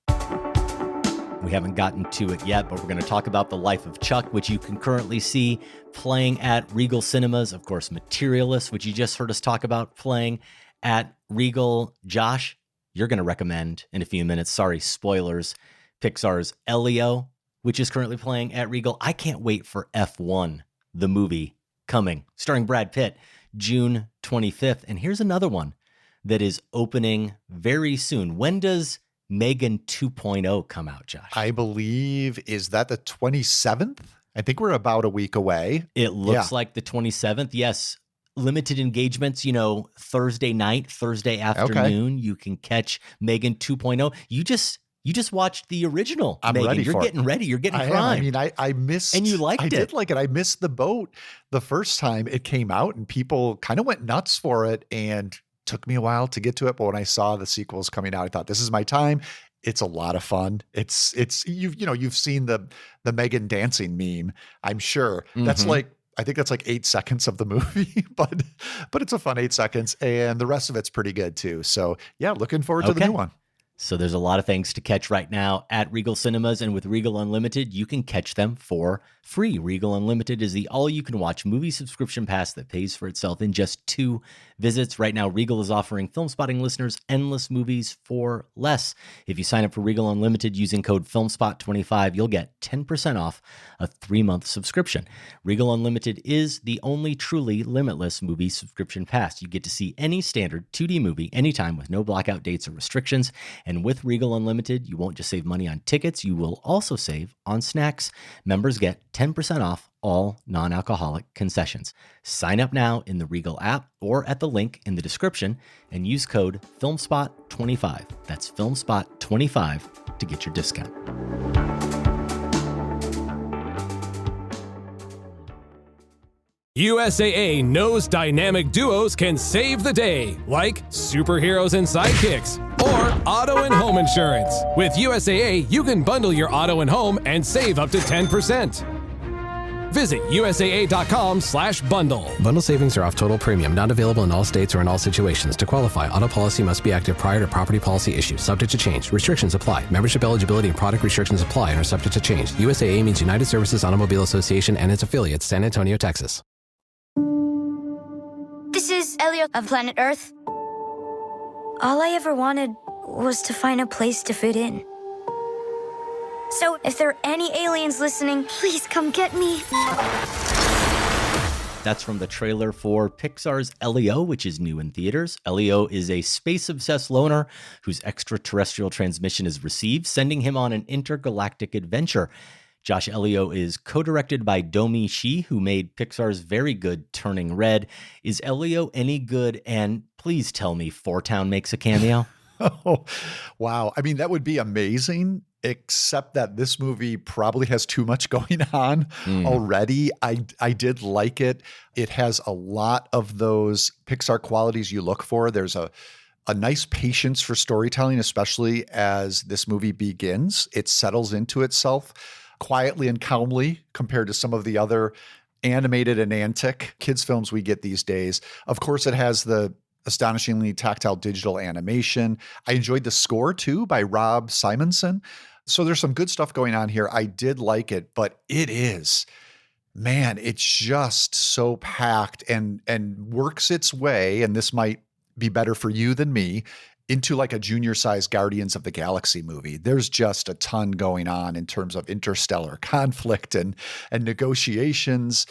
We haven't gotten to it yet, but we're going to talk about The Life of Chuck, which you can currently see playing at Regal Cinemas. Of course, Materialists, which you just heard us talk about, playing at Regal. Josh, you're going to recommend in a few minutes, sorry, spoilers, Pixar's Elio, which is currently playing at Regal. I can't wait for F1, the movie, coming, starring Brad Pitt, June 25th. And here's another one that is opening very soon. When does Megan 2.0 come out, Josh? I believe, is that the 27th? I think we're about a week away. It looks like the 27th. Yes. Limited engagements, Thursday night, Thursday afternoon, You can catch Megan 2.0. You just You just watched the original. I'm Megan. ready You're for it. getting ready. You're getting I am. primed. I mean, I missed. And you liked I it. did like it. I missed the boat the first time it came out, and people kind of went nuts for it, and took me a while to get to it. But when I saw the sequels coming out, I thought, this is my time. It's a lot of fun. It's you've seen the Megan dancing meme, I'm sure. That's like, I think that's like 8 seconds of the movie, but it's a fun 8 seconds, and the rest of it's pretty good too. So yeah, looking forward to the new one. So there's a lot of things to catch right now at Regal Cinemas, and with Regal Unlimited, you can catch them for free. Regal Unlimited is the all-you-can-watch movie subscription pass that pays for itself in just 2 visits. Right now, Regal is offering Film Spotting listeners endless movies for less. If you sign up for Regal Unlimited using code FilmSpot25, you'll get 10% off a 3-month subscription. Regal Unlimited is the only truly limitless movie subscription pass. You get to see any standard 2D movie anytime with no blackout dates or restrictions. And with Regal Unlimited, you won't just save money on tickets, you will also save on snacks. Members get 10% off all non-alcoholic concessions. Sign up now in the Regal app or at the link in the description and use code FilmSpot25. That's FilmSpot25 to get your discount. USAA knows dynamic duos can save the day, like superheroes and sidekicks, or auto and home insurance. With USAA, you can bundle your auto and home and save up to 10%. Visit USAA.com/bundle. Bundle savings are off total premium, not available in all states or in all situations. To qualify, auto policy must be active prior to property policy issue, subject to change. Restrictions apply. Membership eligibility and product restrictions apply and are subject to change. USAA means United Services Automobile Association and its affiliates, San Antonio, Texas. This is Elio of planet Earth. All I ever wanted was to find a place to fit in. So if there are any aliens listening, please come get me. That's from the trailer for Pixar's Elio, which is new in theaters. Elio is a space-obsessed loner whose extraterrestrial transmission is received, sending him on an intergalactic adventure. Josh, Elio is co-directed by Domi Shi, who made Pixar's very good Turning Red. Is Elio any good? And please tell me Four Town makes a cameo. Oh, wow. I mean, that would be amazing, except that this movie probably has too much going on already. I did like it. It has a lot of those Pixar qualities you look for. There's a nice patience for storytelling, especially as this movie begins. It settles into itself quietly and calmly compared to some of the other animated and antic kids films we get these days. Of course, it has the astonishingly tactile digital animation. I enjoyed the score too by Rob Simonson. So there's some good stuff going on here. I did like it, but it is, man, it's just so packed and works its way, and this might be better for you than me, into like a junior-sized Guardians of the Galaxy movie. There's just a ton going on in terms of interstellar conflict and negotiations.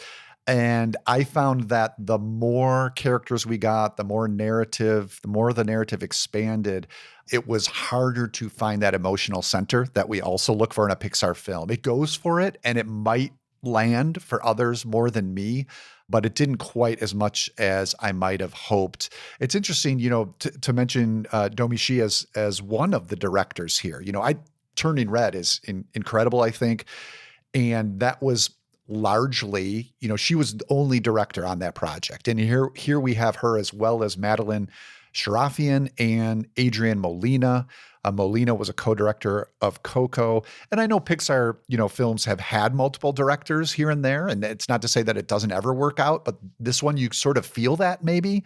And I found that the more characters we got, the more the narrative expanded, it was harder to find that emotional center that we also look for in a Pixar film. It goes for it, and it might land for others more than me, but it didn't quite as much as I might have hoped. It's interesting, to mention Domi Shi as one of the directors here. Turning Red is incredible, I think. And that was largely, she was the only director on that project. And here we have her, as well as Madeline Sharafian and Adrian Molina. Molina was a co-director of Coco. And I know Pixar, films have had multiple directors here and there. And it's not to say that it doesn't ever work out, but this one, you sort of feel that maybe,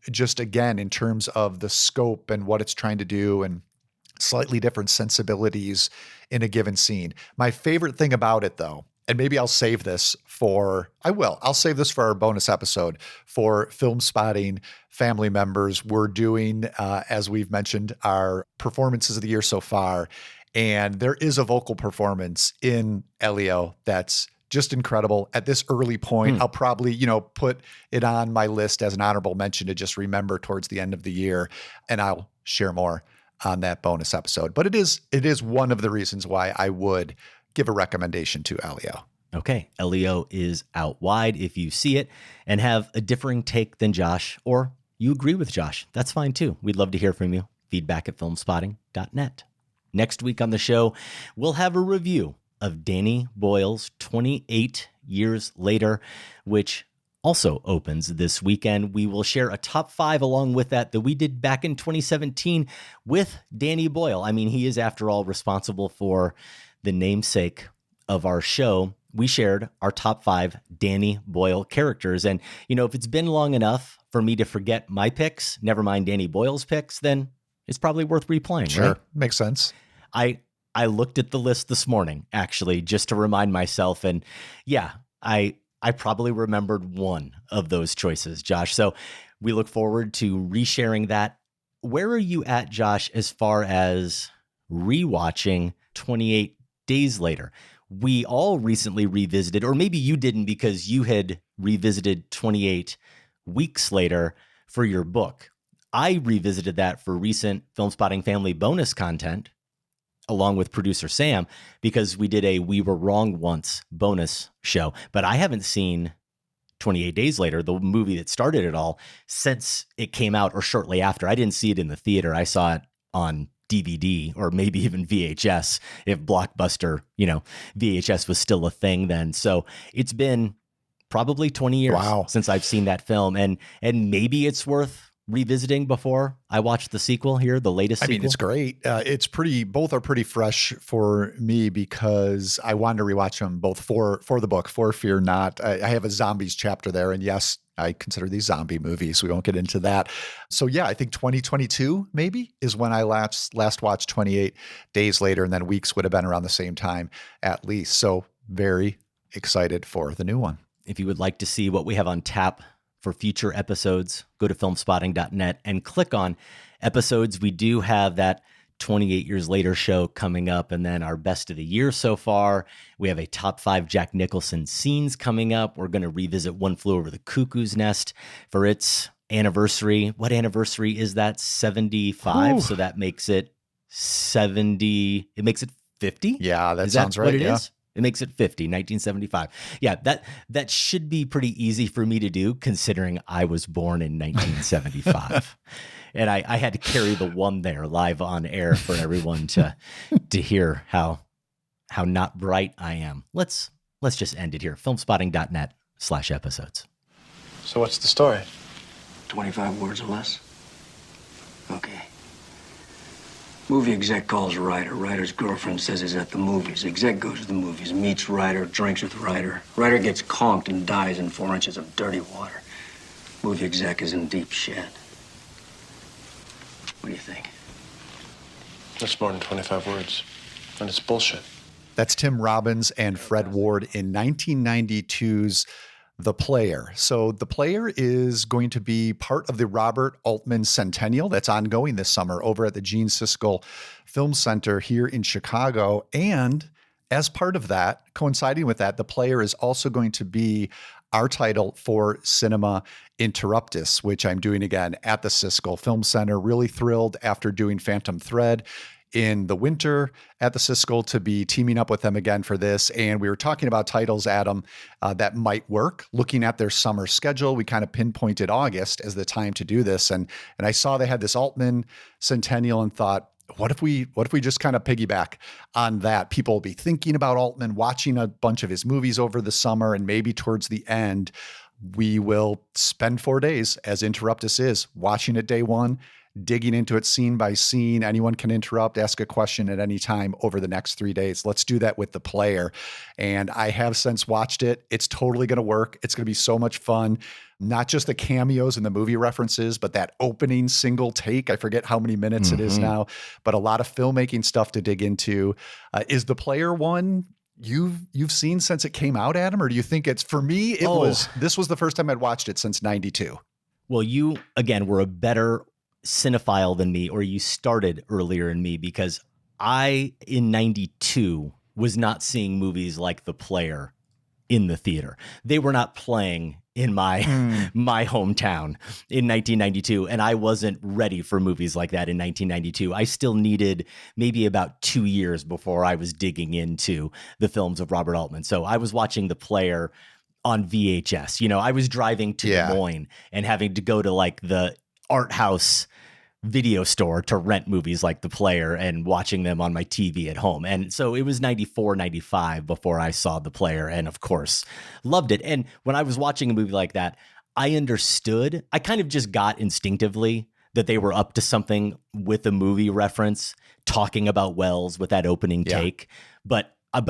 just again, in terms of the scope and what it's trying to do and slightly different sensibilities in a given scene. My favorite thing about it, though, and maybe I'll save this I'll save this for our bonus episode for Film Spotting family members. We're doing, as we've mentioned, our performances of the year so far. And there is a vocal performance in Elio that's just incredible at this early point. I'll probably, put it on my list as an honorable mention to just remember towards the end of the year. And I'll share more on that bonus episode. But it is one of the reasons why I would give a recommendation to Elio. Okay, Elio is out wide. If you see it and have a differing take than Josh, or you agree with Josh, that's fine too. We'd love to hear from you. Feedback@filmspotting.net. Next week on the show, we'll have a review of Danny Boyle's 28 Years Later, which also opens this weekend. We will share a top 5 along with that we did back in 2017 with Danny Boyle. I mean, he is, after all, responsible for the namesake of our show. We shared our top 5 Danny Boyle characters. And, if it's been long enough for me to forget my picks, never mind Danny Boyle's picks, then it's probably worth replaying. Sure. Right? Makes sense. I looked at the list this morning, actually, just to remind myself. And yeah, I probably remembered one of those choices, Josh. So we look forward to resharing that. Where are you at, Josh, as far as rewatching 28 Days Later? We all recently revisited, or maybe you didn't because you had revisited 28 Weeks Later for your book. I revisited that for recent Film Spotting Family bonus content, along with producer Sam, because we did a We Were Wrong Once bonus show. But I haven't seen 28 Days Later, the movie that started it all, since it came out or shortly after. I didn't see it in the theater. I saw it on DVD or maybe even VHS, if Blockbuster, VHS was still a thing then. So it's been probably 20 years since I've seen that film. And maybe it's worth revisiting before I watched the sequel here, the latest sequel. I mean, it's great. Both are pretty fresh for me because I wanted to rewatch them both for the book, For Fear Not. I have a zombies chapter there. And yes, I consider these zombie movies. We won't get into that. So yeah, I think 2022 maybe is when I last watched 28 Days Later, and then Weeks would have been around the same time at least. So very excited for the new one. If you would like to see what we have on tap for future episodes, go to filmspotting.net and click on episodes. We do have that 28 Years Later show coming up, and then our best of the year so far. We have a top 5 Jack Nicholson scenes coming up. We're going to revisit One Flew Over the Cuckoo's Nest for its anniversary. What anniversary is that? 75. Ooh. So that makes it 70. It makes it 50. Yeah, that is sounds that right. What it is? It makes it 50, 1975. Yeah, that should be pretty easy for me to do, considering I was born in 1975. And I had to carry the one there live on air for everyone to hear how not bright I am. Let's just end it here. Filmspotting.net/episodes. So what's the story? 25 words or less? Okay. Movie exec calls writer. Writer's girlfriend says he's at the movies. Exec goes to the movies, meets writer, drinks with writer. Writer gets conked and dies in 4 inches of dirty water. Movie exec is in deep shit. What do you think? That's more than 25 words. And it's bullshit. That's Tim Robbins and Fred Ward in 1992's The Player. So The Player is going to be part of the Robert Altman Centennial that's ongoing this summer over at the Gene Siskel Film Center here in Chicago. And as part of that, coinciding with that, The Player is also going to be our title for Cinema Interruptus, which I'm doing again at the Siskel Film Center. Really thrilled after doing Phantom Thread in the winter at the Siskel to be teaming up with them again for this. And we were talking about titles, Adam, that might work. Looking at their summer schedule, we kind of pinpointed August as the time to do this. And I saw they had this Altman Centennial and thought, what if we just kind of piggyback on that? People will be thinking about Altman, watching a bunch of his movies over the summer, and maybe towards the end, we will spend 4 days, as Interruptus is, watching it day one, digging into it scene by scene. Anyone can interrupt, ask a question at any time over the next 3 days. Let's do that with The Player. And I have since watched it. It's totally going to work. It's going to be so much fun. Not just the cameos and the movie references, but that opening single take. I forget how many minutes it is now, but a lot of filmmaking stuff to dig into. Is The Player one you've seen since it came out, Adam? Or do you think it's, for me, this was the first time I'd watched it since 92. Well, you, again, were a better cinephile than me, or you started earlier in me, because I, in 92, was not seeing movies like The Player in the theater. They were not playing in my hometown in 1992, and I wasn't ready for movies like that in 1992. I still needed maybe about 2 years before I was digging into the films of Robert Altman. So I was watching The Player on VHS. I was driving to Des Moines and having to go to like the art house video store to rent movies like The Player and watching them on my TV at home. And so it was 94, 95 before I saw The Player, and of course loved it. And when I was watching a movie like that, I understood, I kind of just got instinctively that they were up to something with a movie reference, talking about Wells with that opening take. But I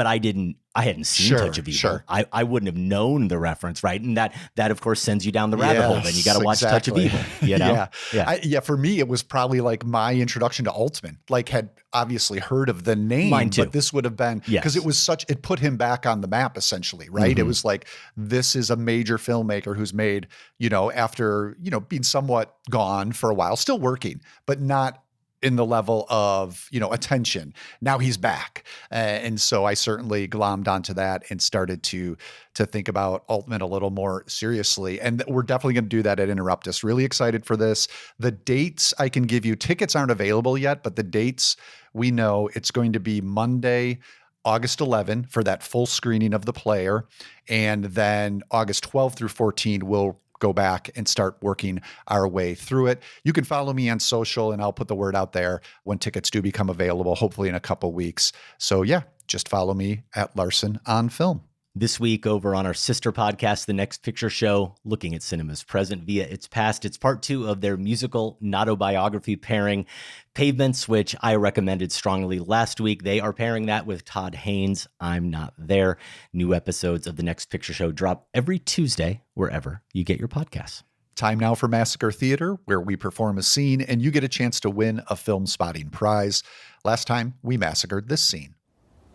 hadn't seen Touch of Evil. Sure. I wouldn't have known the reference, right? And that of course sends you down the rabbit hole. Then you got to watch Touch of Evil. You know? Yeah. For me, it was probably like my introduction to Altman. Like, had obviously heard of the name, Mine too. but this would have been because it was it put him back on the map essentially, right? It was like, this is a major filmmaker who's made, after being somewhat gone for a while, still working, but not in the level of, attention. Now he's back. And so I certainly glommed onto that and started to think about Altman a little more seriously. And we're definitely going to do that at Interrupt Us. Really excited for this. The dates I can give you, tickets aren't available yet, but the dates we know, it's going to be Monday, August 11 for that full screening of The Player. And then August 12 through 14, we'll go back and start working our way through it. You can follow me on social and I'll put the word out there when tickets do become available, hopefully in a couple weeks. So yeah, just follow me at Larson on Film. This week over on our sister podcast, The Next Picture Show, looking at cinema's present via its past. It's part 2 of their musical autobiography pairing, Pavements, which I recommended strongly last week. They are pairing that with Todd Haynes' I'm Not There. New episodes of The Next Picture Show drop every Tuesday, wherever you get your podcasts. Time now for Massacre Theatre, where we perform a scene and you get a chance to win a film spotting prize. Last time, we massacred this scene.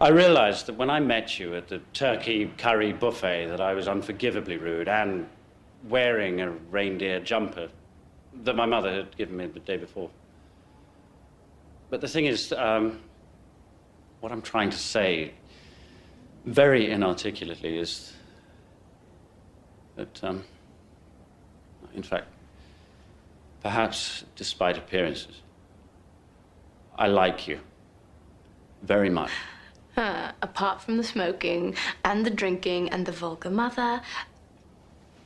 I realized that when I met you at the turkey curry buffet that I was unforgivably rude and wearing a reindeer jumper that my mother had given me the day before. But the thing is, what I'm trying to say very inarticulately is that, in fact, perhaps despite appearances, I like you very much. Apart from the smoking and the drinking and the vulgar mother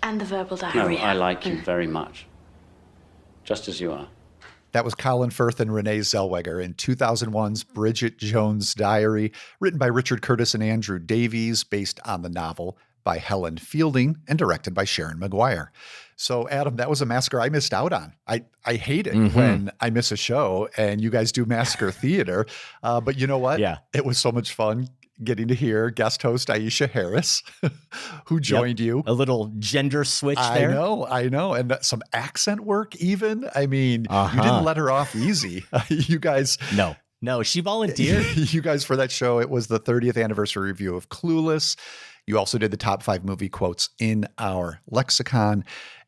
and the verbal diarrhea. No, I like you very much, just as you are. That was Colin Firth and Renee Zellweger in 2001's Bridget Jones' Diary, written by Richard Curtis and Andrew Davies, based on the novel by Helen Fielding and directed by Sharon Maguire. So, Adam, that was a massacre I missed out on. I hate it when I miss a show and you guys do Massacre Theater. But you know what? Yeah. It was so much fun getting to hear guest host Aisha Harris, who joined you. A little gender switch there. I know. And some accent work even. I mean, you didn't let her off easy. You guys. No, she volunteered. You guys, for that show, it was the 30th anniversary review of Clueless. You also did the top 5 movie quotes in our lexicon.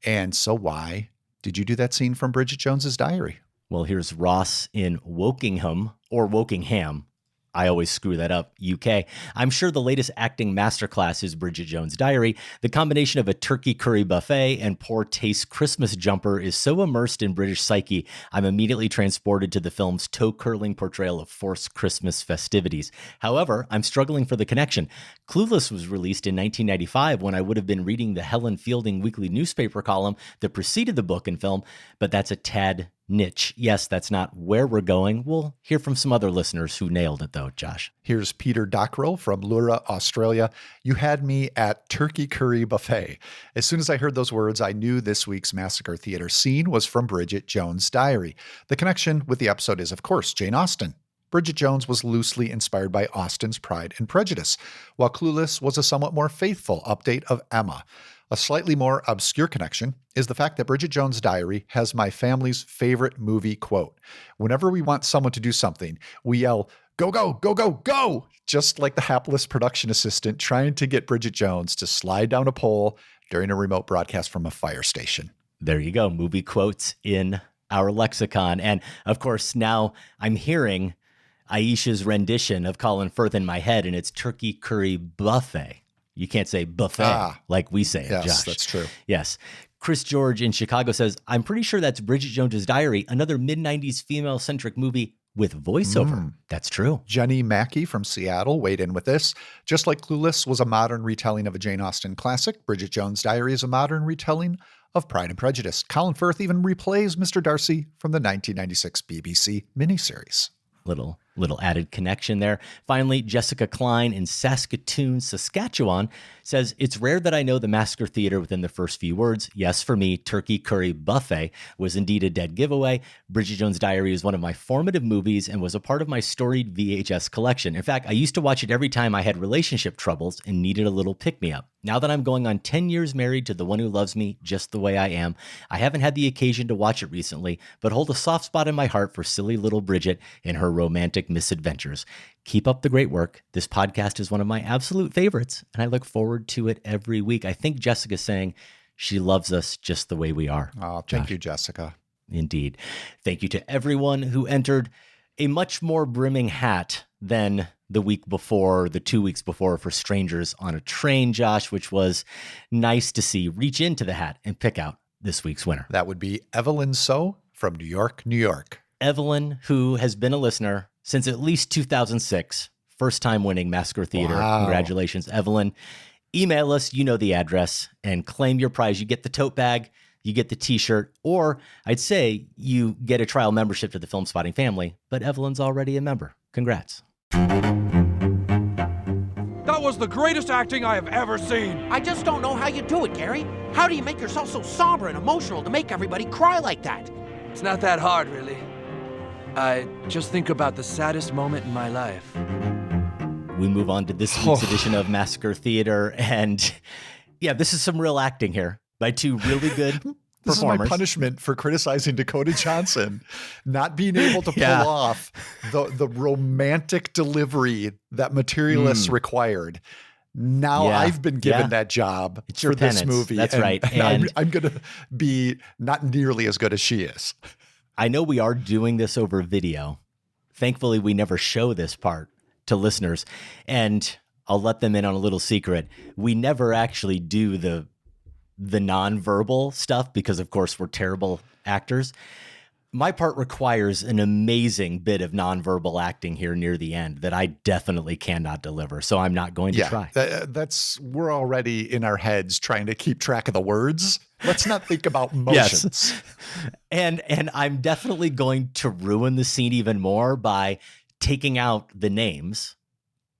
And so why did you do that scene from Bridget Jones's Diary? Well, here's Ross in Wokingham or Wokingham. I always screw that up, UK. I'm sure the latest acting masterclass is Bridget Jones' Diary. The combination of a turkey curry buffet and poor taste Christmas jumper is so immersed in British psyche, I'm immediately transported to the film's toe-curling portrayal of forced Christmas festivities. However, I'm struggling for the connection. Clueless was released in 1995 when I would have been reading the Helen Fielding weekly newspaper column that preceded the book and film, but that's a tad niche. Yes, that's not where we're going. We'll hear from some other listeners who nailed it, though, Josh. Here's Peter Dockrell from Lura, Australia. You had me at Turkey Curry Buffet. As soon as I heard those words, I knew this week's Massacre Theatre scene was from Bridget Jones' Diary. The connection with the episode is, of course, Jane Austen. Bridget Jones was loosely inspired by Austen's Pride and Prejudice, while Clueless was a somewhat more faithful update of Emma. A slightly more obscure connection is the fact that Bridget Jones' Diary has my family's favorite movie quote. Whenever we want someone to do something, we yell, "Go, go, go, go, go!" Just like the hapless production assistant trying to get Bridget Jones to slide down a pole during a remote broadcast from a fire station. There you go. Movie quotes in our lexicon. And of course, now I'm hearing Aisha's rendition of Colin Firth in my head, and it's turkey curry buffet. You can't say buffet like we say it, yes, Josh. That's true. Yes. Chris George in Chicago says, I'm pretty sure that's Bridget Jones' Diary, another mid-90s female-centric movie with voiceover. That's true. Jenny Mackey from Seattle weighed in with this. Just like Clueless was a modern retelling of a Jane Austen classic, Bridget Jones' Diary is a modern retelling of Pride and Prejudice. Colin Firth even replays Mr. Darcy from the 1996 BBC miniseries. Little added connection there. Finally, Jessica Klein in Saskatoon, Saskatchewan says, it's rare that I know the Massacre Theatre within the first few words. Yes, for me, Turkey Curry Buffet was indeed a dead giveaway. Bridget Jones' Diary is one of my formative movies and was a part of my storied VHS collection. In fact, I used to watch it every time I had relationship troubles and needed a little pick-me-up. Now that I'm going on 10 years married to the one who loves me just the way I am, I haven't had the occasion to watch it recently, but hold a soft spot in my heart for silly little Bridget and her romantic misadventures. Keep up the great work. This podcast is one of my absolute favorites, and I look forward to it every week. I think Jessica's saying she loves us just the way we are. Oh, thank you, Jessica. Indeed. Thank you to everyone who entered a much more brimming hat than the week before, the 2 weeks before for Strangers on a Train, Josh, which was nice to see. Reach into the hat and pick out this week's winner. That would be Evelyn So from New York, New York. Evelyn, who has been a listener since at least 2006, first time winning Massacre Theatre. Wow. Congratulations, Evelyn. Email us, you know the address, and claim your prize. You get the tote bag, you get the t-shirt, or I'd say you get a trial membership to the Film Spotting family, but Evelyn's already a member. Congrats. That was the greatest acting I have ever seen. I just don't know how you do it, Gary. How do you make yourself so somber and emotional to make everybody cry like that? It's not that hard, really. I just think about the saddest moment in my life. We move on to this week's edition of Massacre Theatre, and yeah, this is some real acting here by two really good This is performers. my punishment for criticizing Dakota Johnson, not being able to pull off the romantic delivery that Materialists required. Now I've been given that job for this movie. That's right. And I'm going to be not nearly as good as she is. I know we are doing this over video. Thankfully, we never show this part to listeners. And I'll let them in on a little secret. We never actually do the nonverbal stuff because, of course, we're terrible actors. My part requires an amazing bit of nonverbal acting here near the end that I definitely cannot deliver. So I'm not going to try. We're already in our heads trying to keep track of the words. Let's not think about motions. Yes. And I'm definitely going to ruin the scene even more by taking out the names.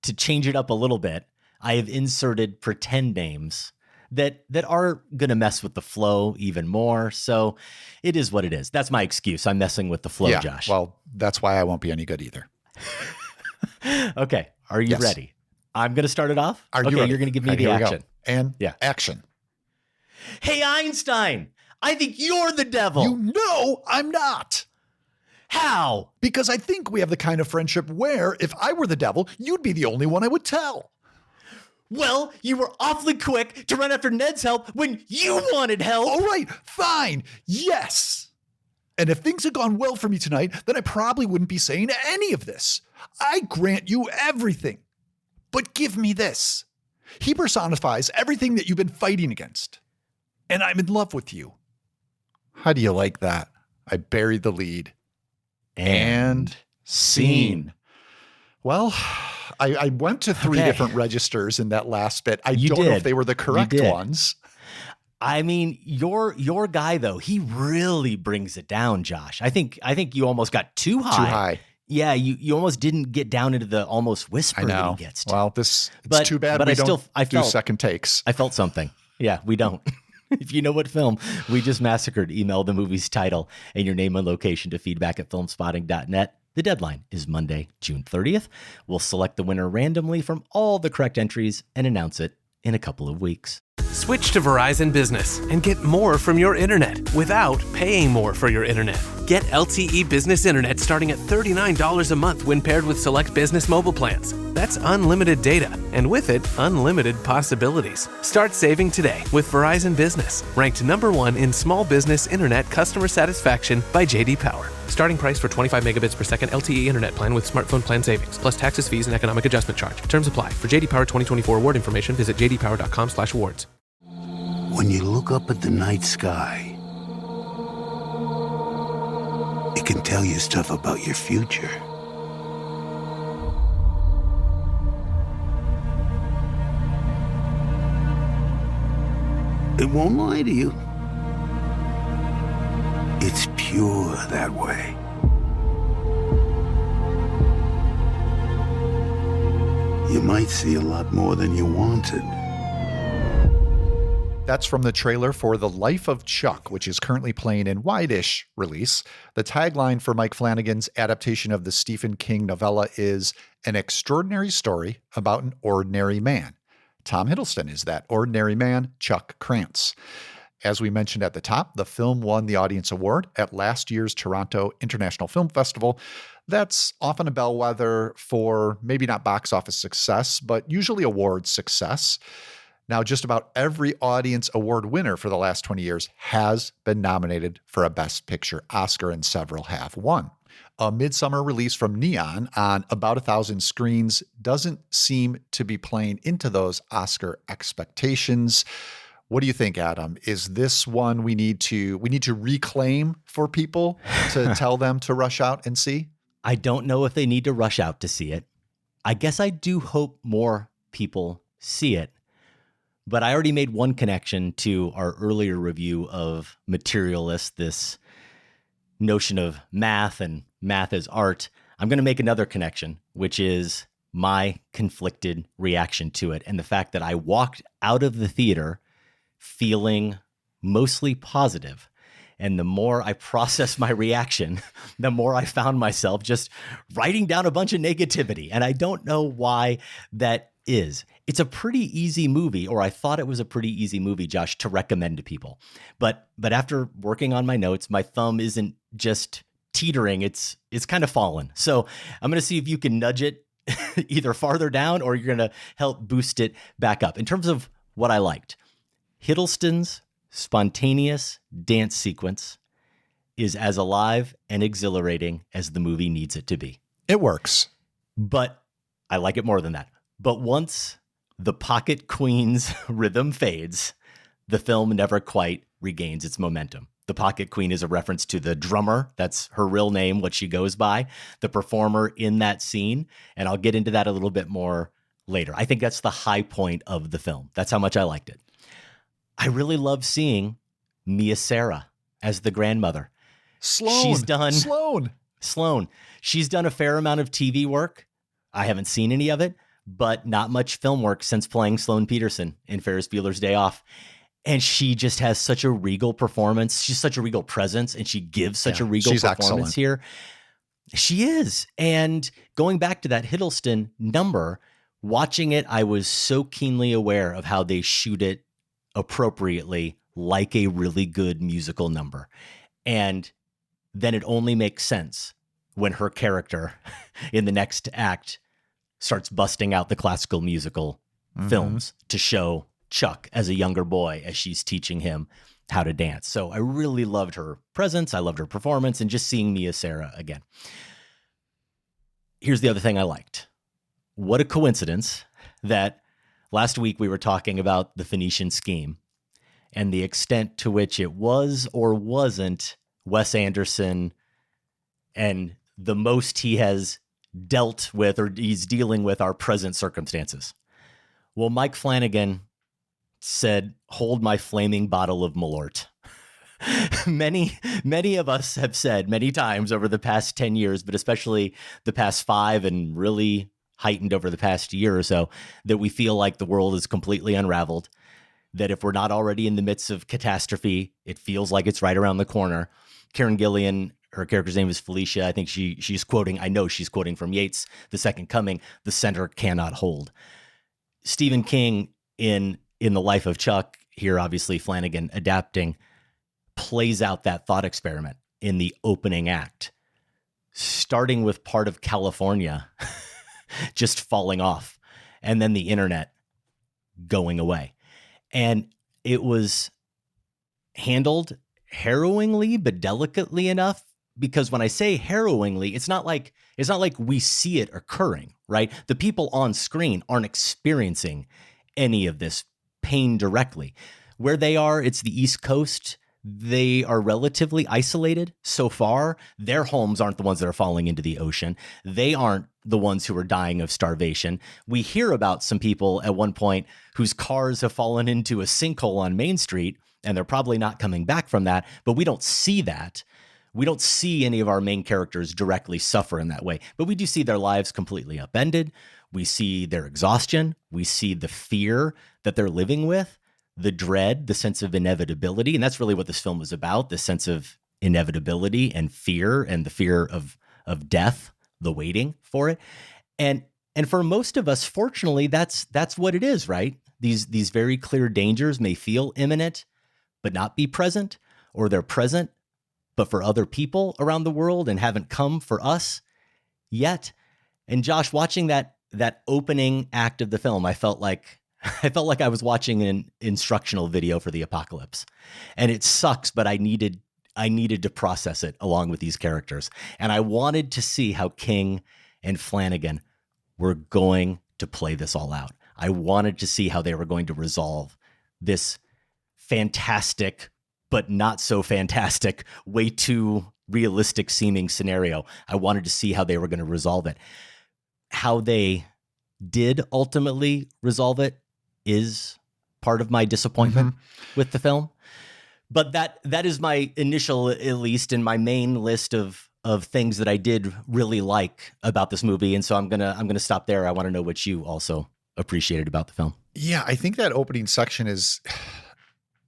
To change it up a little bit, I have inserted pretend names that are going to mess with the flow even more. So it is what it is. That's my excuse. I'm messing with the flow, Josh. Well, that's why I won't be any good either. Okay. Are you ready? I'm going to start it off. Are you ready? You're going to give me the action. And action. Hey, Einstein, I think you're the devil. You know I'm not. How? Because I think we have the kind of friendship where if I were the devil, you'd be the only one I would tell. Well, you were awfully quick to run after Ned's help when you wanted help. All right, fine. Yes. And if things had gone well for me tonight, then I probably wouldn't be saying any of this. I grant you everything. But give me this. He personifies everything that you've been fighting against. And I'm in love with you. How do you like that? I buried the lead. And scene. Well, I went to three different registers in that last bit. I don't know if they were the correct ones. I mean, your guy, though, he really brings it down, Josh. I think you almost got too high. Too high. Yeah, you almost didn't get down into the almost whisper that he gets to. Well, it's too bad we don't do second takes. I felt something. Yeah, we don't. If you know what film we just massacred, email the movie's title and your name and location to feedback@filmspotting.net. The deadline is Monday, June 30th. We'll select the winner randomly from all the correct entries and announce it in a couple of weeks. Switch to Verizon Business and get more from your internet without paying more for your internet. Get LTE Business Internet starting at $39 a month when paired with select business mobile plans. That's unlimited data, and with it, unlimited possibilities. Start saving today with Verizon Business, ranked #1 in small business internet customer satisfaction by J.D. Power. Starting price for 25 megabits per second LTE internet plan with smartphone plan savings, plus taxes, fees, and economic adjustment charge. Terms apply. For J.D. Power 2024 award information, visit jdpower.com/awards. When you look up at the night sky, it can tell you stuff about your future. It won't lie to you. It's pure that way. You might see a lot more than you wanted. That's from the trailer for The Life of Chuck, which is currently playing in wide-ish release. The tagline for Mike Flanagan's adaptation of the Stephen King novella is an extraordinary story about an ordinary man. Tom Hiddleston is that ordinary man, Chuck Krantz. As we mentioned at the top, the film won the Audience Award at last year's Toronto International Film Festival. That's often a bellwether for maybe not box office success, but usually award success. Now, just about every Audience Award winner for the last 20 years has been nominated for a Best Picture Oscar, and several have won. A midsummer release from Neon on about 1,000 screens doesn't seem to be playing into those Oscar expectations. What do you think, Adam? Is this one we need to reclaim for people to tell them to rush out and see? I don't know if they need to rush out to see it. I guess I do hope more people see it. But I already made one connection to our earlier review of Materialists, this notion of math and math as art. I'm going to make another connection, which is my conflicted reaction to it and the fact that I walked out of the theater feeling mostly positive. And the more I processed my reaction, the more I found myself just writing down a bunch of negativity. And I don't know why that is. It's a pretty easy movie, or I thought it was a pretty easy movie, Josh, to recommend to people. But after working on my notes, my thumb isn't just teetering, it's kind of fallen. So I'm going to see if you can nudge it either farther down or you're going to help boost it back up. In terms of what I liked, Hiddleston's spontaneous dance sequence is as alive and exhilarating as the movie needs it to be. It works. But I like it more than that. But once the Pocket Queen's rhythm fades, the film never quite regains its momentum. The Pocket Queen is a reference to the drummer. That's her real name, what she goes by, the performer in that scene. And I'll get into that a little bit more later. I think that's the high point of the film. That's how much I liked it. I really love seeing Mia Sara as the grandmother. Sloan. She's done a fair amount of TV work. I haven't seen any of it, but not much film work since playing Sloane Peterson in Ferris Bueller's Day Off. And she just has such a regal performance. She's such a regal presence, and she gives such a regal performance excellent. Here. She is. And going back to that Hiddleston number, watching it, I was so keenly aware of how they shoot it appropriately, like a really good musical number. And then it only makes sense when her character in the next act starts busting out the classical musical films to show Chuck as a younger boy as she's teaching him how to dance. So I really loved her presence. I loved her performance, and just seeing Mia Sara again. Here's the other thing I liked. What a coincidence that last week we were talking about the Phoenician scheme and the extent to which it was or wasn't Wes Anderson and the most he has dealt with or he's dealing with our present circumstances. Well, Mike Flanagan said, "Hold my flaming bottle of Malort." Many of us have said many times over the past 10 years, but especially the past 5 and really heightened over the past year or so, that we feel like the world is completely unraveled, that if we're not already in the midst of catastrophe, it feels like it's right around the corner. Karen Gillian, her character's name is Felicia. I think she's quoting from Yeats' The Second Coming, "The center cannot hold." Stephen King in The Life of Chuck, here obviously Flanagan adapting, plays out that thought experiment in the opening act, starting with part of California just falling off and then the internet going away. And it was handled harrowingly, but delicately enough, because when I say harrowingly, it's not like we see it occurring, right? The people on screen aren't experiencing any of this pain directly. Where they are, it's the East Coast. They are relatively isolated so far. Their homes aren't the ones that are falling into the ocean. They aren't the ones who are dying of starvation. We hear about some people at one point whose cars have fallen into a sinkhole on Main Street, and they're probably not coming back from that, but we don't see that. We don't see any of our main characters directly suffer in that way, but we do see their lives completely upended. We see their exhaustion. We see the fear that they're living with, the dread, the sense of inevitability. And that's really what this film was about, the sense of inevitability and the fear of death, the waiting for it. And for most of us, fortunately, that's what it is, right? These very clear dangers may feel imminent, but not be present, or they're present, but for other people around the world and haven't come for us yet. And Josh, watching that opening act of the film, I felt like I was watching an instructional video for the apocalypse. And it sucks, but I needed to process it along with these characters. And I wanted to see how King and Flanagan were going to play this all out. I wanted to see how they were going to resolve this fantastic, but not so fantastic, way too realistic seeming scenario. I wanted to see how they were going to resolve it. How they did ultimately resolve it is part of my disappointment with the film. But that is my initial, at least in my main list of things that I did really like about this movie. And so I'm gonna stop there. I want to know what you also appreciated about the film. Yeah, I think that opening section is,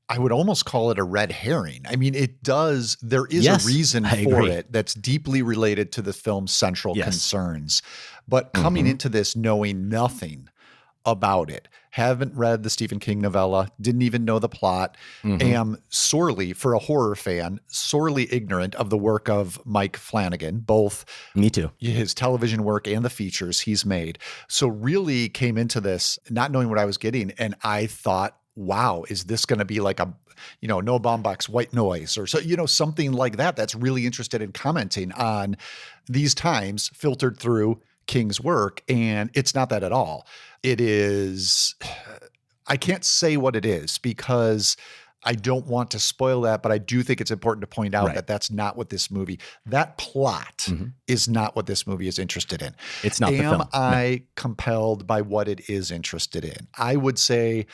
I would almost call it a red herring. I mean, there is a reason for it that's deeply related to the film's central concerns. But coming into this knowing nothing about it, haven't read the Stephen King novella, didn't even know the plot, am sorely, for a horror fan, sorely ignorant of the work of Mike Flanagan, both me too, his television work and the features he's made. So really came into this not knowing what I was getting. And I thought, wow, is this going to be like a, No Baumbach's White Noise or so, something like that, that's really interested in commenting on these times filtered through King's work. And it's not that at all. It is, I can't say what it is because I don't want to spoil that, but I do think it's important to point out that that's not what this movie, that plot is not what this movie is interested in. It's not the film. Am I compelled by what it is interested in? I would say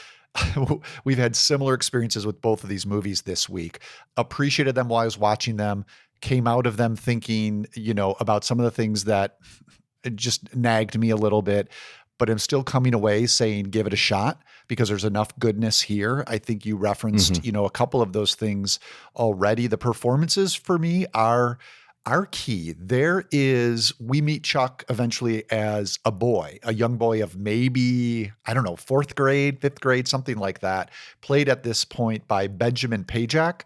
we've had similar experiences with both of these movies this week. Appreciated them while I was watching them, came out of them thinking, about some of the things that just nagged me a little bit, but I'm still coming away saying, give it a shot because there's enough goodness here. I think you referenced, a couple of those things already. The performances for me are key. We meet Chuck eventually as a young boy of maybe, I don't know, 4th grade, 5th grade, something like that, played at this point by Benjamin Pajak.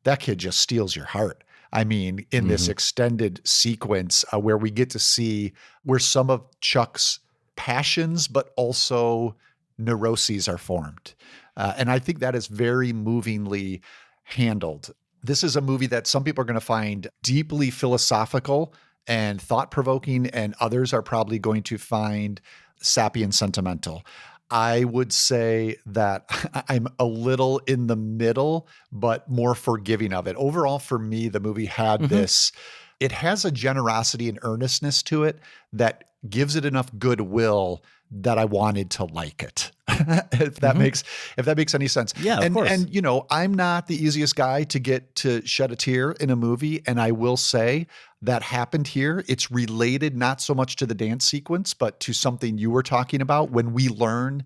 That kid just steals your heart. I mean, in this extended sequence where we get to see where some of Chuck's passions, but also neuroses are formed. And I think that is very movingly handled. This is a movie that some people are going to find deeply philosophical and thought-provoking, and others are probably going to find sappy and sentimental. I would say that I'm a little in the middle, but more forgiving of it. Overall, for me, the movie had this, it has a generosity and earnestness to it that gives it enough goodwill that I wanted to like it. if that makes any sense. Yeah, of course. And I'm not the easiest guy to get to shed a tear in a movie. And I will say that happened here. It's related not so much to the dance sequence, but to something you were talking about when we learn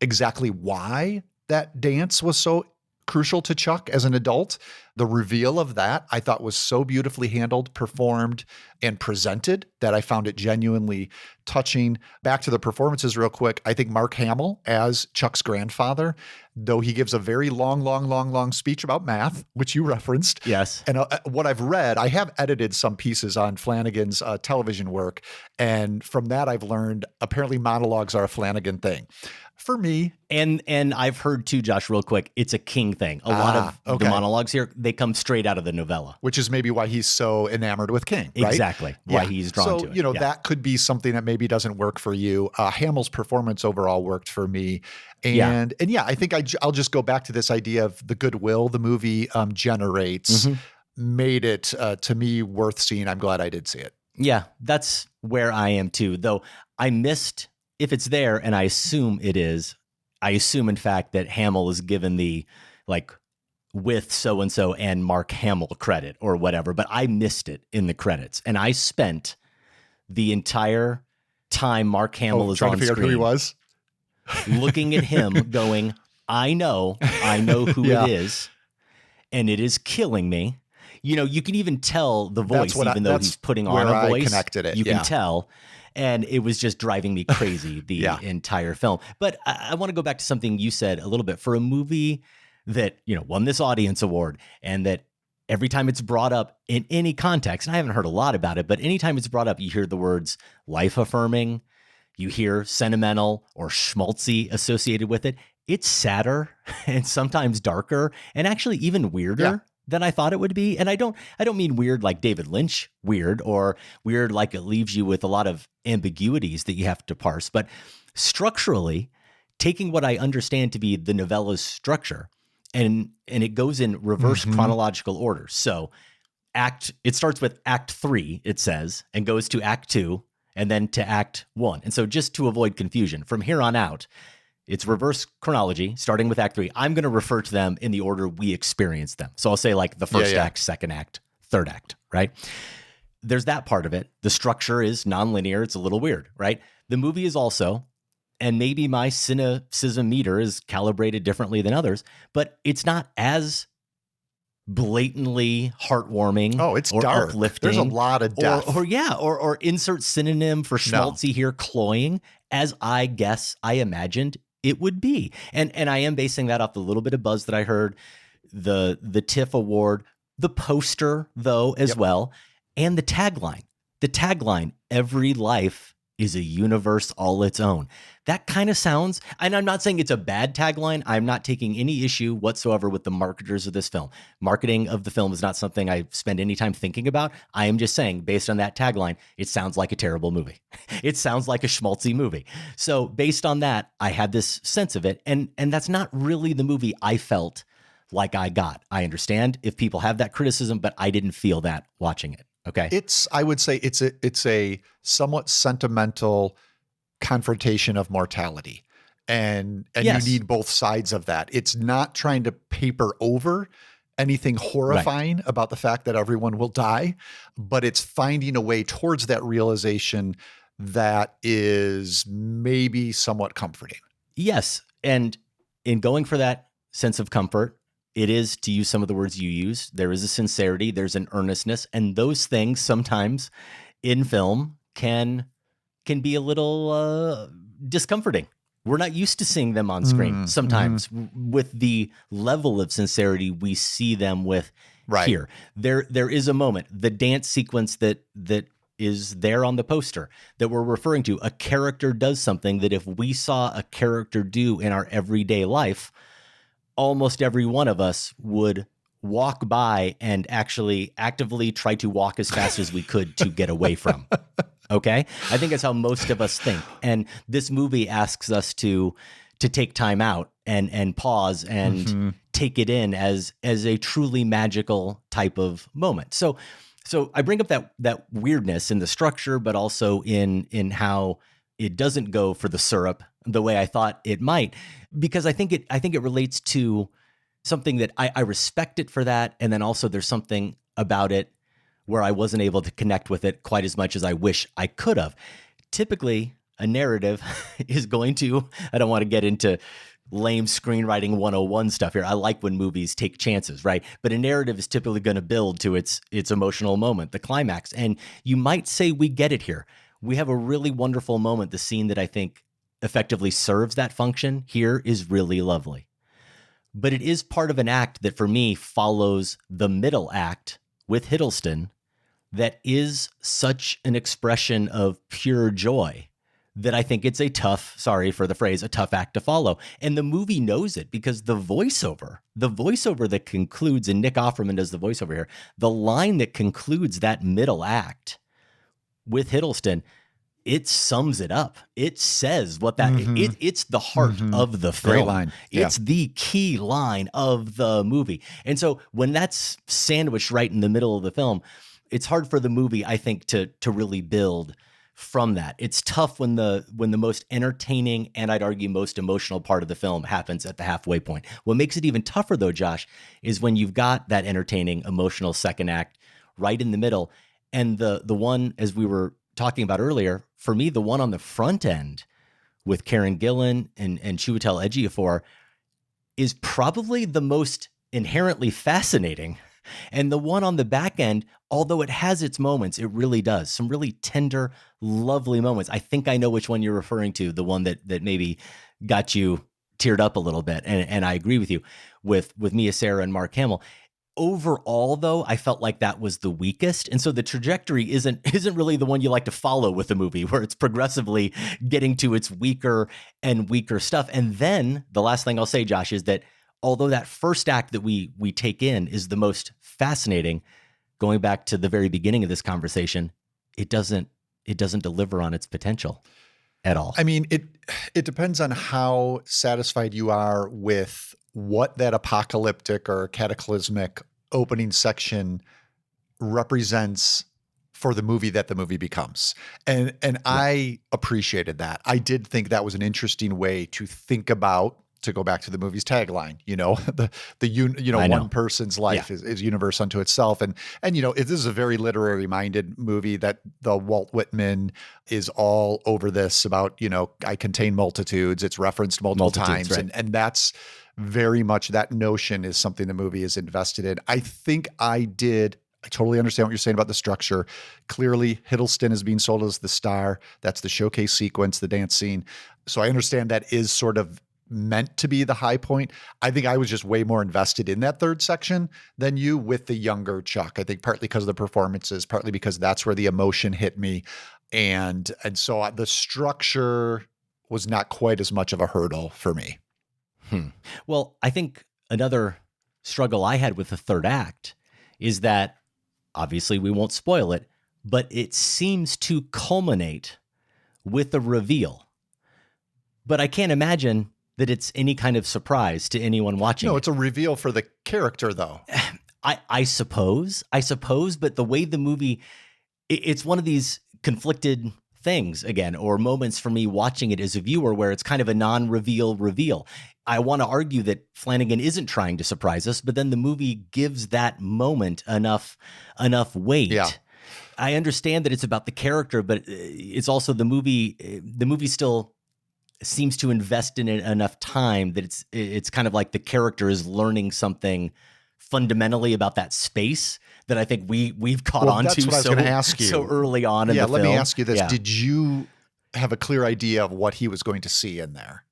exactly why that dance was so crucial to Chuck as an adult. The reveal of that I thought was so beautifully handled, performed, and presented that I found it genuinely touching. Back to the performances real quick. I think Mark Hamill as Chuck's grandfather, though he gives a very long speech about math, which you referenced. Yes. And what I've read, I have edited some pieces on Flanagan's television work. And from that, I've learned apparently monologues are a Flanagan thing. For me. And I've heard too, Josh, real quick, it's a King thing. A lot of the monologues here, they come straight out of the novella. Which is maybe why he's so enamored with King, right? Exactly. Why he's drawn to it. That could be something that maybe doesn't work for you. Hamill's performance overall worked for me. And I think I'll just go back to this idea of the goodwill the movie generates, made it, to me, worth seeing. I'm glad I did see it. Yeah, that's where I am too. Though I missed, if it's there, and I assume it is, I assume in fact that Hamill is given the like with so-and-so and Mark Hamill credit or whatever, but I missed it in the credits. And I spent the entire time Mark Hamill is trying on to figure out who he was, looking at him going, I know who it is, and it is killing me. You know, you can even tell the voice, even though he's putting on a voice. I connected it. You can tell. And it was just driving me crazy the entire film. But I want to go back to something you said a little bit. For a movie that, you know, won this audience award, and that every time it's brought up in any context, and I haven't heard a lot about it, but anytime it's brought up, you hear the words life affirming, you hear sentimental or schmaltzy associated with it. It's sadder and sometimes darker and actually even weirder than I thought it would be. And I don't mean weird like David Lynch weird, or weird like it leaves you with a lot of ambiguities that you have to parse, but structurally taking what I understand to be the novella's structure, and it goes in reverse chronological order. So it starts with Act 3, it says, and goes to Act 2 and then to Act 1. And so just to avoid confusion, from here on out, it's reverse chronology, starting with Act 3. I'm going to refer to them in the order we experience them. So I'll say like the first act, second act, third act, right? There's that part of it. The structure is nonlinear. It's a little weird, right? The movie is also, and maybe my cynicism meter is calibrated differently than others, but it's not as blatantly heartwarming. Oh, it's or dark. Uplifting. There's a lot of death. Or insert synonym for schmaltzy here, cloying, as I imagined it would be. And I am basing that off the little bit of buzz that I heard, the TIFF award, the poster though as well, and the tagline. The tagline, every life is a universe all its own. That kind of sounds, and I'm not saying it's a bad tagline. I'm not taking any issue whatsoever with the marketers of this film. Marketing of the film is not something I spend any time thinking about. I am just saying, based on that tagline, it sounds like a terrible movie. It sounds like a schmaltzy movie. So based on that, I had this sense of it. And that's not really the movie I felt like I got. I understand if people have that criticism, but I didn't feel that watching it. Okay. I would say it's a somewhat sentimental confrontation of mortality. And yes, you need both sides of that. It's not trying to paper over anything horrifying about the fact that everyone will die, but it's finding a way towards that realization that is maybe somewhat comforting. Yes. And in going for that sense of comfort, it is, to use some of the words you use, there is a sincerity, there's an earnestness, and those things sometimes in film can be a little discomforting. We're not used to seeing them on screen sometimes with the level of sincerity we see them with here. There is a moment, the dance sequence that is there on the poster that we're referring to. A character does something that if we saw a character do in our everyday life, almost every one of us would walk by and actually actively try to walk as fast as we could to get away from. Okay? I think that's how most of us think. And this movie asks us to take time out and pause and take it in as a truly magical type of moment. So I bring up that weirdness in the structure, but also in how it doesn't go for the syrup the way I thought it might, because I think it relates to something that I respect it for that. And then also there's something about it where I wasn't able to connect with it quite as much as I wish I could have. Typically, a narrative is going to, I don't want to get into lame screenwriting 101 stuff here. I like when movies take chances, right? But a narrative is typically going to build to its emotional moment, the climax. And you might say we get it here. We have a really wonderful moment. The scene that I think effectively serves that function here is really lovely. But it is part of an act that for me follows the middle act with Hiddleston that is such an expression of pure joy that I think it's a tough act to follow. And the movie knows it because the voiceover that concludes, and Nick Offerman does the voiceover here, the line that concludes that middle act with Hiddleston, it sums it up. It says what that it's the heart of the film. Great line. Yeah. It's the key line of the movie. And so when that's sandwiched right in the middle of the film, it's hard for the movie, I think, to really build from that. It's tough when the most entertaining and I'd argue most emotional part of the film happens at the halfway point. What makes it even tougher though, Josh, is when you've got that entertaining, emotional second act right in the middle. And the one, as we were talking about earlier, for me, the one on the front end with Karen Gillan and Chiwetel Ejiofor is probably the most inherently fascinating. And the one on the back end, although it has its moments, it really does. Some really tender, lovely moments. I think I know which one you're referring to, the one that maybe got you teared up a little bit. And I agree with you with Mia Sara and Mark Hamill. Overall, though, I felt like that was the weakest. And so the trajectory isn't really the one you like to follow with a movie, where it's progressively getting to its weaker and weaker stuff. And then the last thing I'll say, Josh, is that although that first act that we take in is the most fascinating, going back to the very beginning of this conversation, it doesn't deliver on its potential at all. I mean, it depends on how satisfied you are with what that apocalyptic or cataclysmic opening section represents for the movie that the movie becomes. And I appreciated that. I did think that was an interesting way to think about, to go back to the movie's tagline, one person's life is universe unto itself. And this is a very literary minded movie that the Walt Whitman is all over this about, I contain multitudes. It's referenced multiple times. Right. And that's very much, that notion is something the movie is invested in. I think I totally understand what you're saying about the structure. Clearly, Hiddleston is being sold as the star. That's the showcase sequence, the dance scene. So I understand that is sort of meant to be the high point. I think I was just way more invested in that third section than you with the younger Chuck. I think partly because of the performances, partly because that's where the emotion hit me. And so the structure was not quite as much of a hurdle for me. Well, I think another struggle I had with the third act is that, obviously we won't spoil it, but it seems to culminate with a reveal. But I can't imagine that it's any kind of surprise to anyone watching. No, it's a reveal for the character, though. I suppose, but the way the movie, it's one of these conflicted things again, or moments for me watching it as a viewer where it's kind of a non-reveal reveal. I want to argue that Flanagan isn't trying to surprise us, but then the movie gives that moment enough weight. Yeah. I understand that it's about the character, but it's also the movie still seems to invest in it enough time that it's kind of like the character is learning something fundamentally about that space that I think we've caught on to so early on in the film. Yeah, let me ask you this. Yeah. Did you have a clear idea of what he was going to see in there?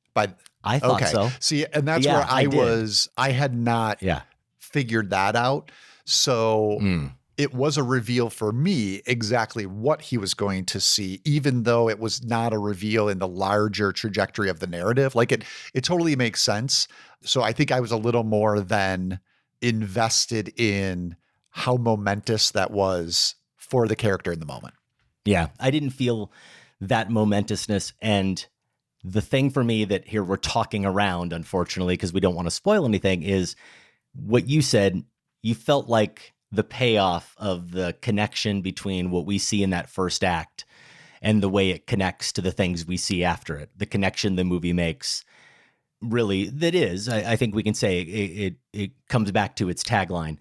I thought so. See, and that's where I had not figured that out. So it was a reveal for me exactly what he was going to see, even though it was not a reveal in the larger trajectory of the narrative. Like it totally makes sense. So I think I was a little more than invested in how momentous that was for the character in the moment. Yeah, I didn't feel that momentousness. And the thing for me that here we're talking around, unfortunately, because we don't want to spoil anything, is what you said. You felt like the payoff of the connection between what we see in that first act and the way it connects to the things we see after it, the connection the movie makes, really, that is, I think we can say it comes back to its tagline,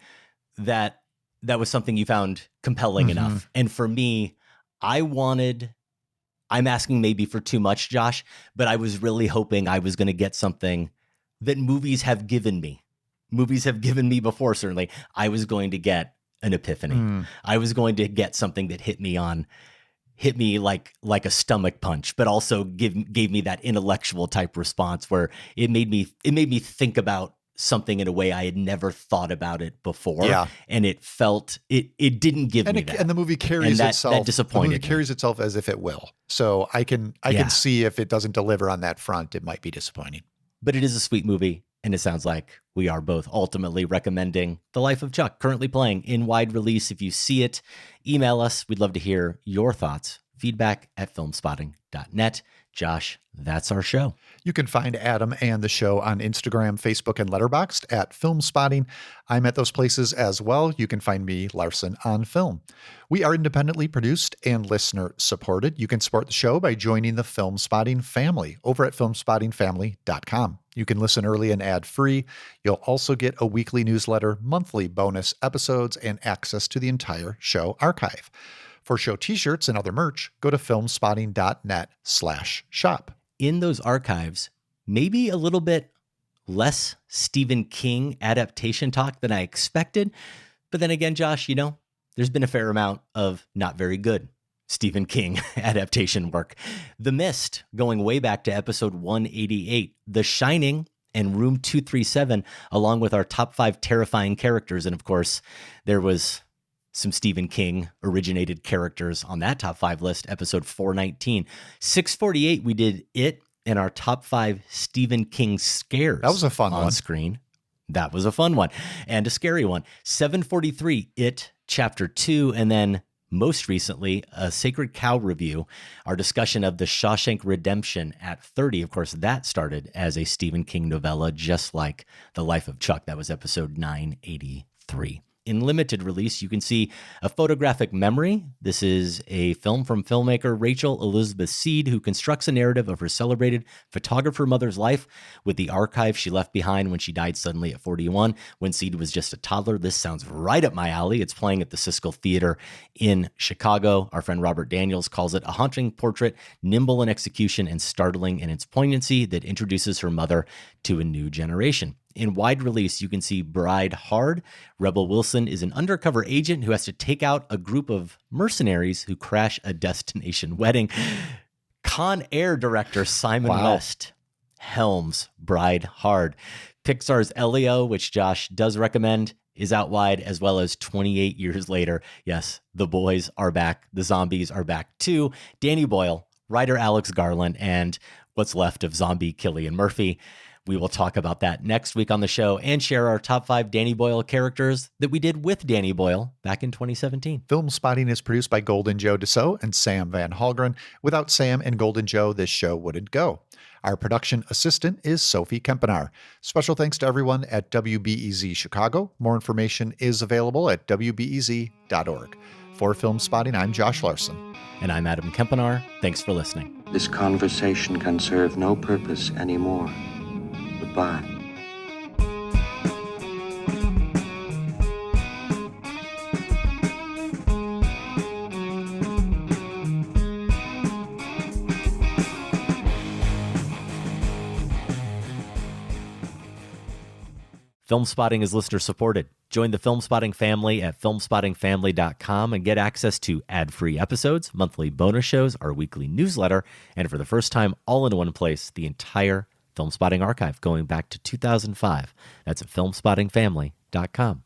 that was something you found compelling enough. And for me, I'm asking maybe for too much, Josh, but I was really hoping I was going to get something that movies have given me. Movies have given me before, certainly. I was going to get an epiphany. I was going to get something that hit me like a stomach punch, but also gave me that intellectual type response where it made me think about something in a way I had never thought about it before. Yeah. And it didn't give me that. And the movie carries itself. That disappointed the movie carries itself as if it will. So I can see if it doesn't deliver on that front, it might be disappointing. But it is a sweet movie. And it sounds like we are both ultimately recommending The Life of Chuck, currently playing in wide release. If you see it, email us. We'd love to hear your thoughts. Feedback@filmspotting.net. Josh, that's our show. You can find Adam and the show on Instagram, Facebook, and Letterboxd at Film Spotting. I'm at those places as well. You can find me, Larson, on Film. We are independently produced and listener supported. You can support the show by joining the Film Spotting family over at filmspottingfamily.com. You can listen early and ad-free. You'll also get a weekly newsletter, monthly bonus episodes, and access to the entire show archive. For show t-shirts and other merch, go to filmspotting.net/shop. In those archives, maybe a little bit less Stephen King adaptation talk than I expected. But then again, Josh, there's been a fair amount of not very good Stephen King adaptation work. The Mist, going way back to episode 188, The Shining, and Room 237, along with our top 5 terrifying characters. And of course, there was some Stephen King originated characters on that top 5 list, episode 419. 648, we did It and our top 5 Stephen King scares. That was a fun one. On screen. That was a fun one and a scary one. 743, It, chapter 2, and then most recently, a Sacred Cow review, our discussion of The Shawshank Redemption at 30. Of course, that started as a Stephen King novella, just like The Life of Chuck. That was episode 983. In limited release, you can see A Photographic Memory. This is a film from filmmaker Rachel Elizabeth Seed, who constructs a narrative of her celebrated photographer mother's life with the archive she left behind when she died suddenly at 41, when Seed was just a toddler. This sounds right up my alley. It's playing at the Siskel Theater in Chicago. Our friend Robert Daniels calls it a haunting portrait, nimble in execution and startling in its poignancy, that introduces her mother to a new generation. In wide release, you can see Bride Hard. Rebel Wilson is an undercover agent who has to take out a group of mercenaries who crash a destination wedding. Con Air director Simon West helms Bride Hard. Pixar's Elio, which Josh does recommend, is out wide, as well as 28 years later. Yes, the boys are back. The zombies are back too. Danny Boyle, writer Alex Garland, and what's left of zombie Cillian Murphy. We will talk about that next week on the show and share our top 5 Danny Boyle characters that we did with Danny Boyle back in 2017. Film Spotting is produced by Golden Joe Dassault and Sam Van Halgren. Without Sam and Golden Joe, this show wouldn't go. Our production assistant is Sophie Kempenaar. Special thanks to everyone at WBEZ Chicago. More information is available at wbez.org. For Film Spotting, I'm Josh Larson. And I'm Adam Kempenaar. Thanks for listening. This conversation can serve no purpose anymore. Goodbye. Film Spotting is listener supported. Join the Film Spotting family at filmspottingfamily.com and get access to ad-free episodes, monthly bonus shows, our weekly newsletter, and for the first time, all in one place, the entire Film Spotting archive going back to 2005. That's at filmspottingfamily.com.